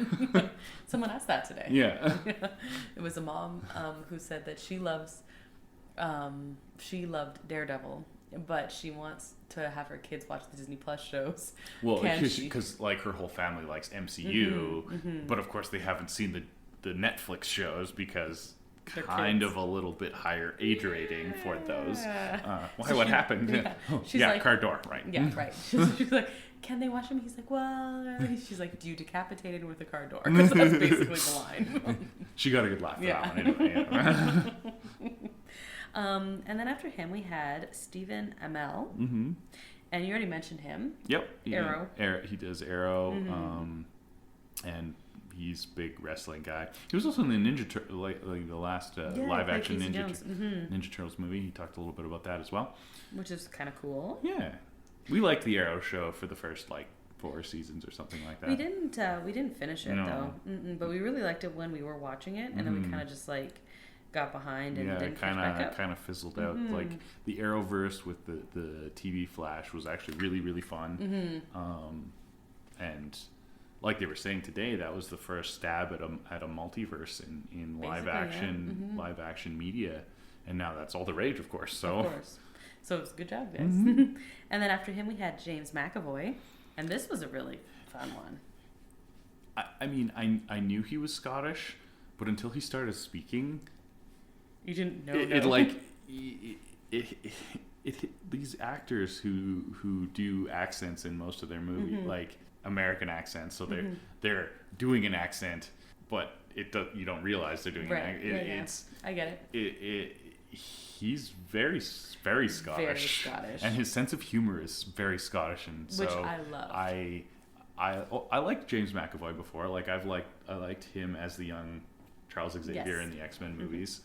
Someone asked that today. Yeah. It was a mom who said that she loved Daredevil, but she wants to have her kids watch the Disney Plus shows. Well, because like her whole family likes MCU, but of course they haven't seen the Netflix shows because kind of a little bit higher age rating for those. Why? What happened? Yeah. She's yeah, like, car door, right? Yeah, right. She's like, can they watch him? He's like, well, she's like, do you decapitate it with a car door? Because that's basically the line. She got a good laugh for that one anyway. Yeah. And then after him, we had Stephen Amell. Mm-hmm. And you already mentioned him. Yep. Arrow. He does Arrow. Mm-hmm. And he's a big wrestling guy. He was also in the like the last live action Ninja Turtles movie. He talked a little bit about that as well, which is kind of cool. Yeah, we liked the Arrow show for the first like 4 seasons or something like that. We didn't finish it though, but we really liked it when we were watching it, and then we kind of just like got behind and didn't kind of fizzled out. Like the Arrowverse with the TV Flash was actually really, really fun, and like they were saying today, that was the first stab at a multiverse in live action media, and now that's all the rage, of course. So it's a good job, guys. And then after him, we had James McAvoy, and this was a really fun one. I mean, I knew he was Scottish, but until he started speaking, you didn't know. These actors who do accents in most of their movies, like American accents, so they're doing an accent, but you don't realize they're doing an accent. I get it. He's very, very Scottish. Very Scottish. And his sense of humor is very Scottish, and so which I love. I liked James McAvoy before. Like I liked him as the young Charles Xavier in the X-Men movies,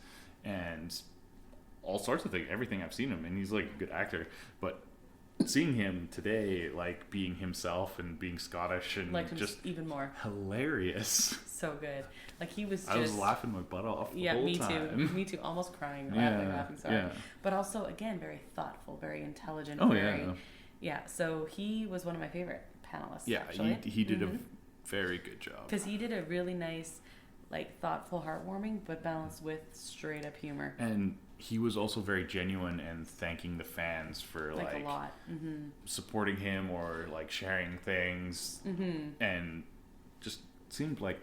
and all sorts of things. Everything I've seen him, and he's like a good actor, but seeing him today, like being himself and being Scottish and like just even more hilarious. So good. Like he was. I was laughing my butt off the whole time. Me too. Almost crying, laughing so hard. But also, again, very thoughtful, very intelligent. Yeah. So he was one of my favorite panelists. Yeah, actually. he did a very good job. Because he did a really nice, like thoughtful, heartwarming, but balanced with straight up humor. And he was also very genuine and thanking the fans for like a lot supporting him or like sharing things, and just seemed like,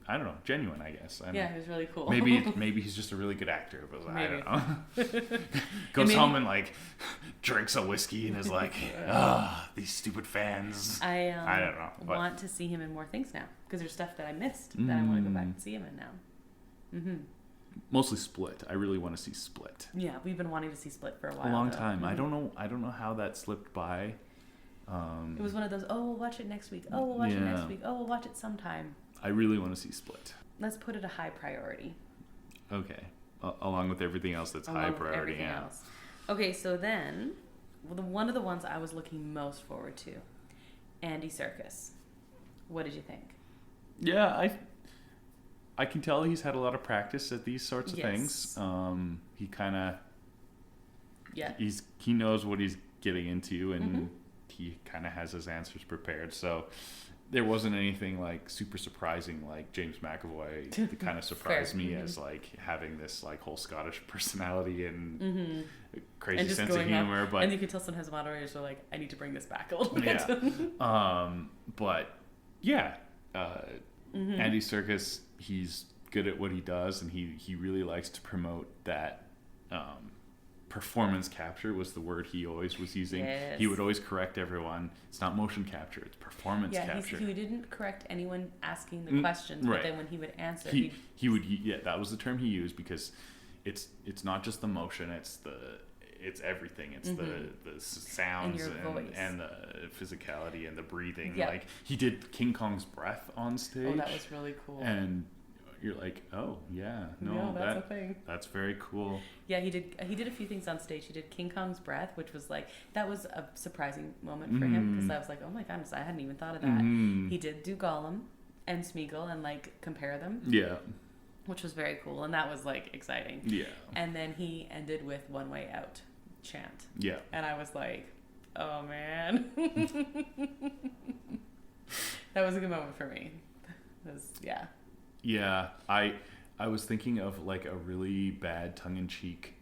I don't know, genuine, I guess. Yeah, he was really cool. Maybe he's just a really good actor, but I don't know. Goes home and like drinks a whiskey and is like, these stupid fans. I don't know. Want to see him in more things now because there's stuff that I missed that I want to go back and see him in now. Mostly Split. I really want to see Split. Yeah, we've been wanting to see Split for a while. A long time. I don't know how that slipped by. It was one of those, we'll watch it next week. We'll watch it next week. We'll watch it sometime. I really want to see Split. Let's put it a high priority. Okay. Along with everything else that's high priority. Else. Okay, so then, one of the ones I was looking most forward to, Andy Serkis. What did you think? Yeah, I can tell he's had a lot of practice at these sorts of things. He kind of he knows what he's getting into, and he kind of has his answers prepared. So there wasn't anything like super surprising like James McAvoy that kind of surprised me as like having this like whole Scottish personality and crazy sense of humor. But and you can tell sometimes moderators are like, I need to bring this back a little bit. But Andy Serkis, he's good at what he does, and he really likes to promote that performance capture was the word he always was using. Yes. He would always correct everyone. It's not motion capture, it's performance capture. He didn't correct anyone asking the questions, right. but then when he would answer, he would, yeah, that was the term he used, because it's not just the motion, it's everything. It's the sounds and the physicality and the breathing. Yep. Like, he did King Kong's breath on stage. Oh, that was really cool. And you're like, oh yeah, that's a thing. That's very cool. Yeah, he did a few things on stage. He did King Kong's breath, which was like, that was a surprising moment for him, because I was like, oh my goodness, I hadn't even thought of that. He did do Gollum and Smeagol and like compare them. Yeah. Which was very cool, and that was like exciting. Yeah. And then he ended with "One Way Out" chant. Yeah. And I was like, oh man. That was a good moment for me. Yeah. Yeah, I was thinking of like a really bad tongue-in-cheek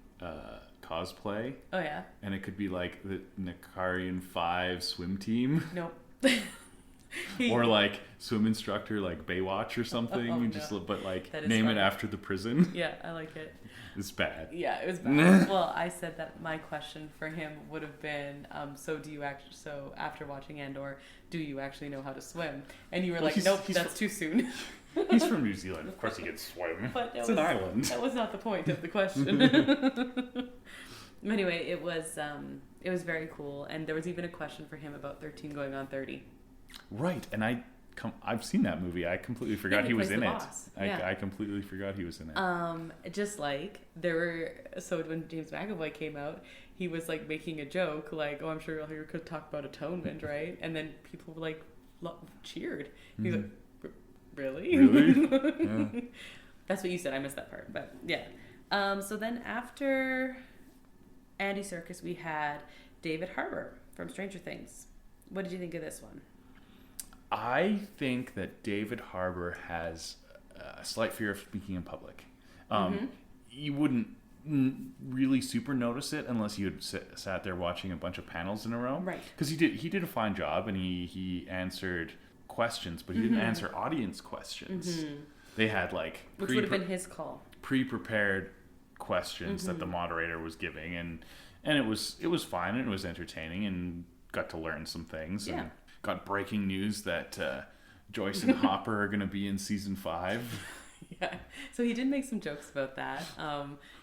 cosplay. Oh yeah. And it could be like the Nakarian 5 swim team. Nope. Or like swim instructor, like Baywatch or something. But like name it after the prison. Yeah, I like it. It's bad. Yeah, it was bad. Well, I said that my question for him would have been, so after watching Andor, do you actually know how to swim? And you were like, nope, that's too soon. He's from New Zealand. Of course he can swim. But it's an island. That was not the point of the question. Anyway, it was very cool, and there was even a question for him about 13 going on 30. Right, and I've seen that movie. I completely forgot he was in it. Yeah. I completely forgot he was in it. Just like when James McAvoy came out, he was like making a joke, like, "Oh, I'm sure you'll hear could talk about atonement, right?" And then people like cheered. He's like, "Really? Really?" Yeah. That's what you said. I missed that part, but yeah. So then after Andy Serkis, we had David Harbour from Stranger Things. What did you think of this one? I think that David Harbour has a slight fear of speaking in public. You wouldn't really super notice it unless you had sat there watching a bunch of panels in a row. Right. Because he did a fine job, and he answered questions, but he didn't answer audience questions. They had like which would have been his call. Pre-prepared questions that the moderator was giving, and it was fine, and it was entertaining, and got to learn some things. Yeah. And got breaking news that Joyce and Hopper are going to be in season 5. Yeah. So he did make some jokes about that.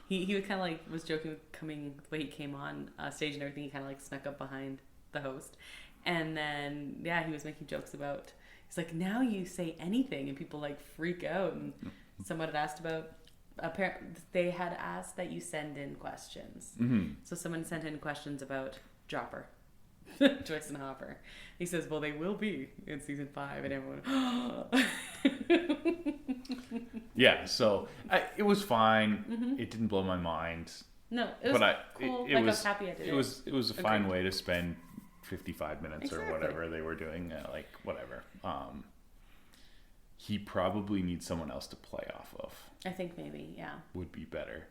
He was kind of like was joking with the way he came on stage and everything. He kind of like snuck up behind the host, and then he was making jokes about. He's like, now you say anything, and people like freak out. And someone had asked about. They had asked that you send in questions. So someone sent in questions about Jopper. Joyce and Hopper. He says, well, they will be in season 5, and everyone yeah, so it was fine. It didn't blow my mind. No, it was cool. I was happy I did it. It was a fine way to spend 55 minutes or whatever they were doing. Whatever. He probably needs someone else to play off of. I think maybe, yeah. Would be better.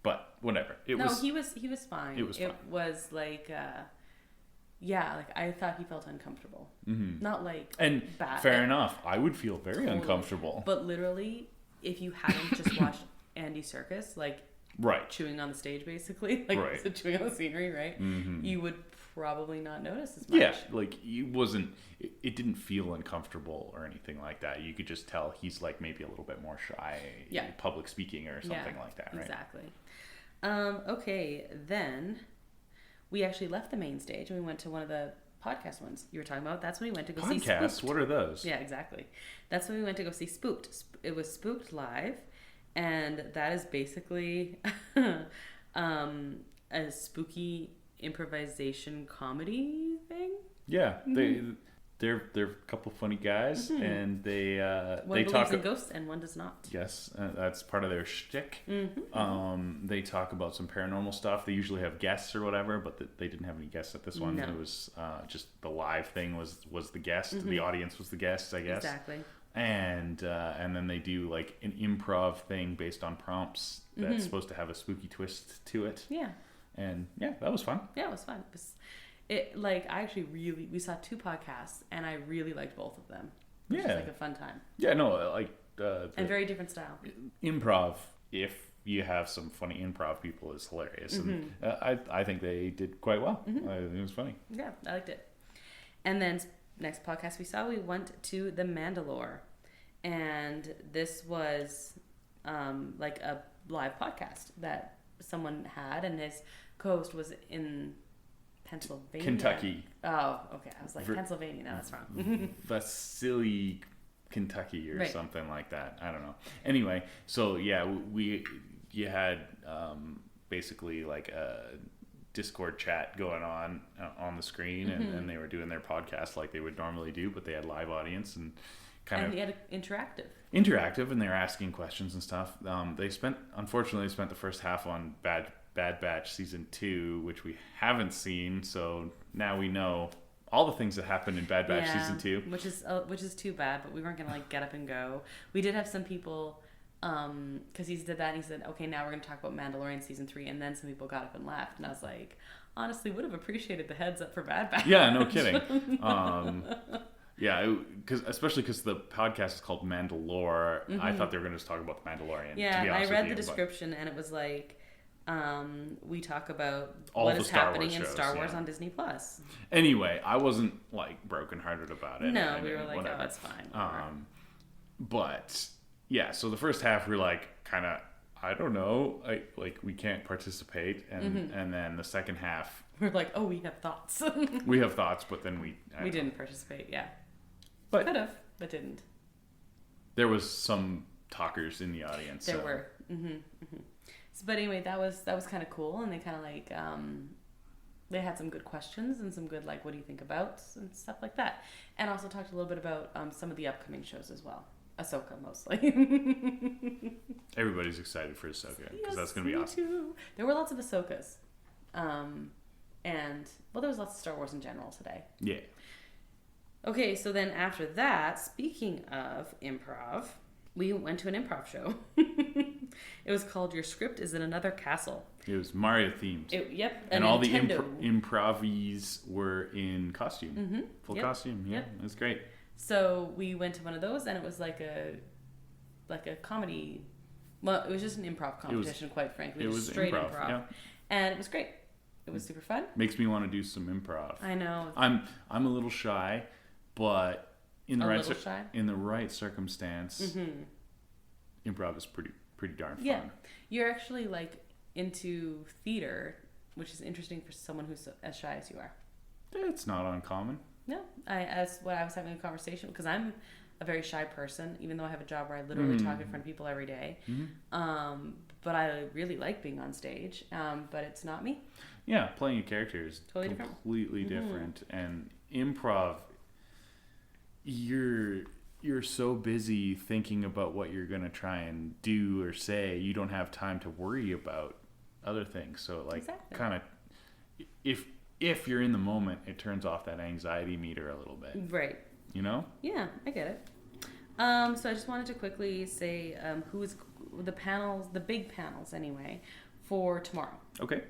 But whatever. He was fine. It was fine. It was like, I thought he felt uncomfortable. Not like and bad. Fair enough. I would feel very uncomfortable. But literally, if you hadn't just watched Andy Serkis, like chewing on the stage, basically, like chewing on the scenery, right? You would probably not notice as much. Yeah, like it didn't feel uncomfortable or anything like that. You could just tell he's like maybe a little bit more shy in public speaking or something like that, right? Exactly. Okay, then we actually left the main stage and we went to one of the podcast ones you were talking about. That's when we went to go see Spooked. Podcasts? What are those? Yeah, exactly. That's when we went to go see Spooked. It was Spooked Live, and that is basically a spooky improvisation comedy thing. Yeah, they're a couple funny guys, and they one believes in ghosts and one does not. Yes, that's part of their shtick. They talk about some paranormal stuff. They usually have guests or whatever, but they didn't have any guests at this one. No. It was just the live thing was the guest. The audience was the guest, I guess. Exactly. And then they do like an improv thing based on prompts that's supposed to have a spooky twist to it. Yeah. And that was fun. Yeah, it was fun. We saw 2 podcasts, and I really liked both of them. Which was like a fun time. Yeah, no, and very different style. Improv, if you have some funny improv people is hilarious, and I think they did quite well. It was funny. Yeah, I liked it. And then next podcast we went to the Mandalorian, and this was like a live podcast that someone had, and his co-host was in Pennsylvania. Kentucky. Oh, okay. I was like, Pennsylvania. No, that's wrong. Vasily, Kentucky, or Right. something like that. I don't know. Anyway, so yeah, you had basically like a Discord chat going on the screen, and they were doing their podcast like they would normally do, but they had live audience and they had interactive, and they were asking questions and stuff. They unfortunately spent the first half on Bad Batch season 2, which we haven't seen, so now we know all the things that happened in Bad Batch season 2, which is too bad. But we weren't gonna like get up and go. We did have some people, because he did that, and he said, "Okay, now we're gonna talk about Mandalorian season 3," and then some people got up and left, and I was like, honestly, would have appreciated the heads up for Bad Batch. Yeah, no kidding. Yeah, especially because the podcast is called Mandalore. I thought they were going to just talk about the Mandalorian. Yeah, to be honest I read with the you, description, and it was like, we talk about all what the is Star happening Wars in shows, Star Wars yeah. on Disney Plus. Anyway, I wasn't like brokenhearted about it. No, we were like, whatever. oh, it's fine. But yeah, so the first half we're like kind of, I don't know, like we can't participate, and then the second half we're like, oh, we have thoughts. we have thoughts, but then we didn't participate. Yeah, but could have, but didn't. There was some talkers in the audience. There were. So, but anyway, that was kind of cool, and they kind of like they had some good questions and some good like, what do you think about and stuff like that, and also talked a little bit about some of the upcoming shows as well. Ahsoka mostly. Everybody's excited for Ahsoka because that's going to be awesome. Too. There were lots of Ahsokas, and well, there was lots of Star Wars in general today. Yeah. Okay, so then after that, speaking of improv, we went to an improv show. It was called Your Script is in Another Castle. It was Mario themed. Yep. And all the improvies were in costume. Full costume. Yeah, it was great. So we went to one of those, and it was like a comedy. Well, it was just an improv competition, quite frankly. It was straight improv. yeah. And it was great. It was super fun. Makes me want to do some improv. I know. I'm a little shy, but in the right circumstance, improv is pretty darn fun. Yeah, you're actually like into theater, which is interesting for someone who's as shy as you are. It's not uncommon. No, as what I was having a conversation, because I'm a very shy person, even though I have a job where I literally talk in front of people every day. But I really like being on stage, but it's not me. Yeah, playing a character is Totally completely different. And improv, you're so busy thinking about what you're going to try and do or say, you don't have time to worry about other things. So like kind of if you're in the moment, it turns off that anxiety meter a little bit. Right. You know? Yeah, I get it. So I just wanted to quickly say who's the panels, the big panels anyway, for tomorrow. Okay.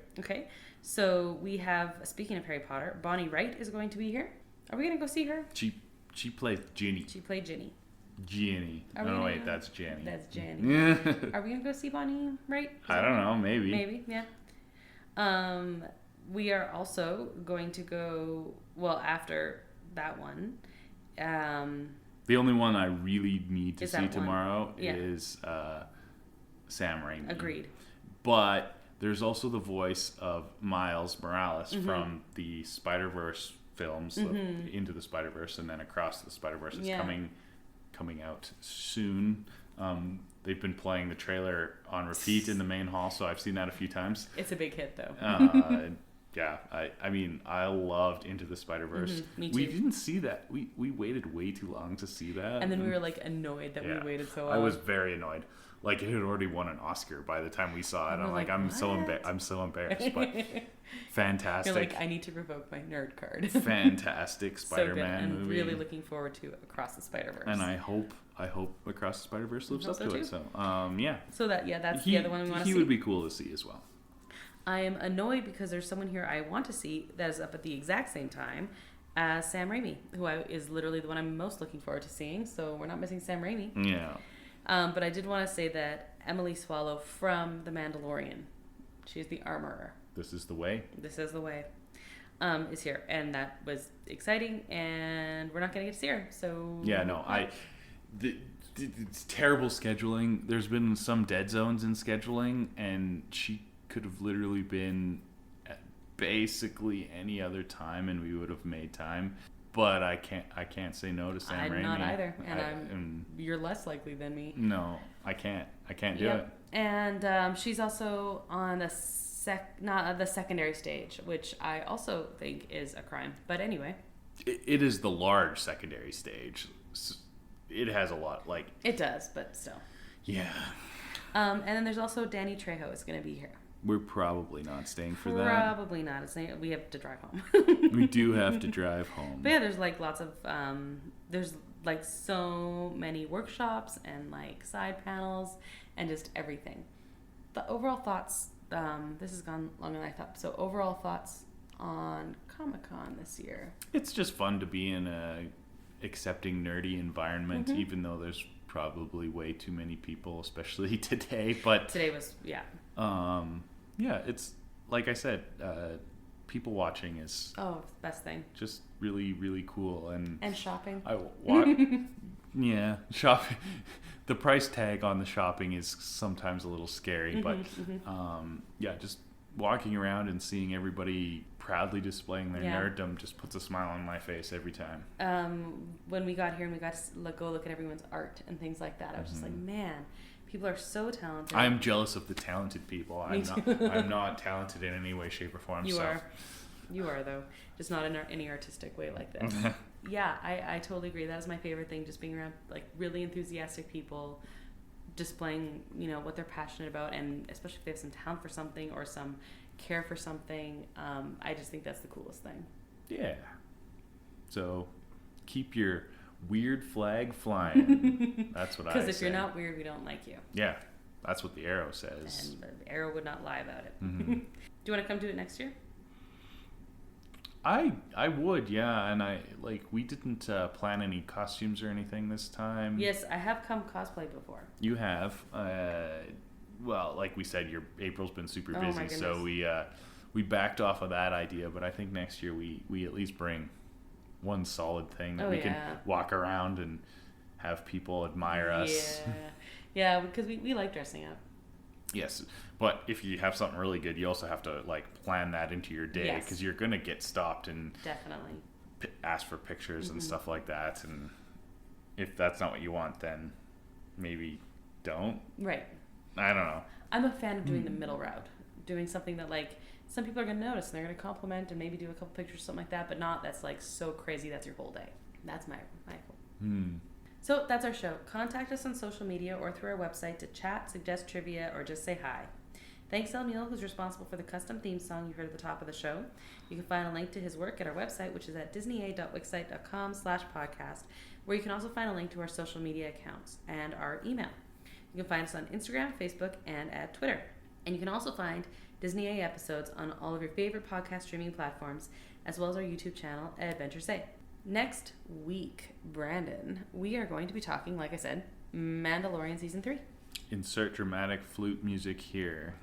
So we have, speaking of Harry Potter, Bonnie Wright is going to be here. Are we going to go see her? She plays Ginny. She played Ginny. Ginny. No, wait, that's Jenny. That's Jenny. Are we going to go see Bonnie Wright? I don't know, maybe. Maybe, yeah. We are also going to go, well, after that one. The only one I really need to see tomorrow Yeah. is Sam Raimi. Agreed. But there's also the voice of Miles Morales from the Spider-Verse films, Into the Spider-Verse, and then Across the Spider-Verse is coming out soon. They've been playing the trailer on repeat in the main hall, so I've seen that a few times. It's a big hit, though. Yeah, I mean, I loved Into the Spider-Verse. Me too. We didn't see that. We waited way too long to see that. And then we were like annoyed that we waited so long. I was very annoyed. Like it had already won an Oscar by the time we saw it. I'm like, I'm so embarrassed, but fantastic. You're like, I need to revoke my nerd card. Fantastic Spider-Man and movie. Really looking forward to Across the Spider-Verse. And I hope Across the Spider-Verse lives up to it. So yeah. So that's the other one we want to see. He would be cool to see as well. I am annoyed because there's someone here I want to see that is up at the exact same time as Sam Raimi, who is literally the one I'm most looking forward to seeing. So we're not missing Sam Raimi. Yeah. But I did want to say that Emily Swallow from The Mandalorian. She's the armorer. This is the way. This is the way. Is here, and that was exciting, and we're not going to get to see her. So yeah, no, it's terrible scheduling. There's been some dead zones in scheduling, and she could have literally been at basically any other time, and we would have made time. But I can't say no to Sam Raimi. I'm not either, and you're less likely than me. No, I can't do it. And she's also on the secondary stage, which I also think is a crime. But anyway, it is the large secondary stage. It has a lot, like it does, but still. Yeah. And then there's also Danny Trejo is going to be here. We're probably not staying for that. Probably not. We have to drive home. We do have to drive home. But yeah, there's like lots of there's like so many workshops and like side panels and just everything. The overall thoughts. This has gone longer than I thought. So overall thoughts on Comic-Con this year. It's just fun to be in a accepting nerdy environment, even though there's probably way too many people, especially today. But today was yeah, it's like I said, people watching is the best thing. Just really, really cool, and shopping. Yeah, shopping. The price tag on the shopping is sometimes a little scary, but yeah, just walking around and seeing everybody proudly displaying their nerddom just puts a smile on my face every time. When we got here and we got to go look at everyone's art and things like that, I was just like, man, people are so talented. I'm jealous of the talented people. I'm not talented in any way, shape, or form. You are though, just not in any artistic way like this. Yeah, I totally agree. That is my favorite thing, just being around like really enthusiastic people displaying, what they're passionate about, and especially if they have some talent for something or some care for something. I just think that's the coolest thing. Yeah. So keep your weird flag flying. That's what I say. Because if you're not weird, we don't like you. Yeah, that's what the Arrow says. And the Arrow would not lie about it. Do you want to come do it next year? I would, yeah, and we didn't plan any costumes or anything this time. Yes, I have come cosplay before. You have. Well, like we said, April's been super busy, so we backed off of that idea. But I think next year we at least bring one solid thing that we can walk around and have people admire us. Yeah, because we like dressing up. Yes, but if you have something really good, you also have to plan that into your day, because you're gonna get stopped and definitely ask for pictures and stuff like that. And if that's not what you want, then maybe don't. Right. I don't know. I'm a fan of doing the middle route, doing something that some people are gonna notice and they're gonna compliment and maybe do a couple pictures, something like that, but not that's so crazy that's your whole day. That's my goal. So that's our show. Contact us on social media or through our website to chat, suggest trivia, or just say hi. Thanks to Emil, who's responsible for the custom theme song you heard at the top of the show. You can find a link to his work at our website, which is at disneya.wixsite.com/podcast, where you can also find a link to our social media accounts and our email. You can find us on Instagram, Facebook, and at Twitter. And you can also find Disney A episodes on all of your favorite podcast streaming platforms, as well as our YouTube channel at Adventure Say. Next week, Brandon, we are going to be talking, like I said, Mandalorian Season 3. Insert dramatic flute music here.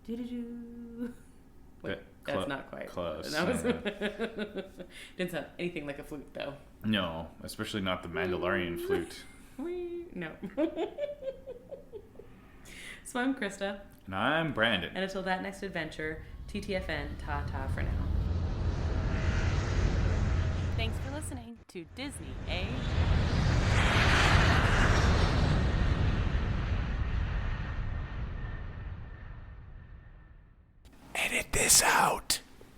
Do-do-do. Wait, that's not quite. Close. That was didn't sound anything like a flute, though. No, especially not the Mandalorian flute. No. So I'm Krysta. And I'm Brandon. And until that next adventure, TTFN, ta-ta for now. Thanks for listening to Disney A. Edit this out.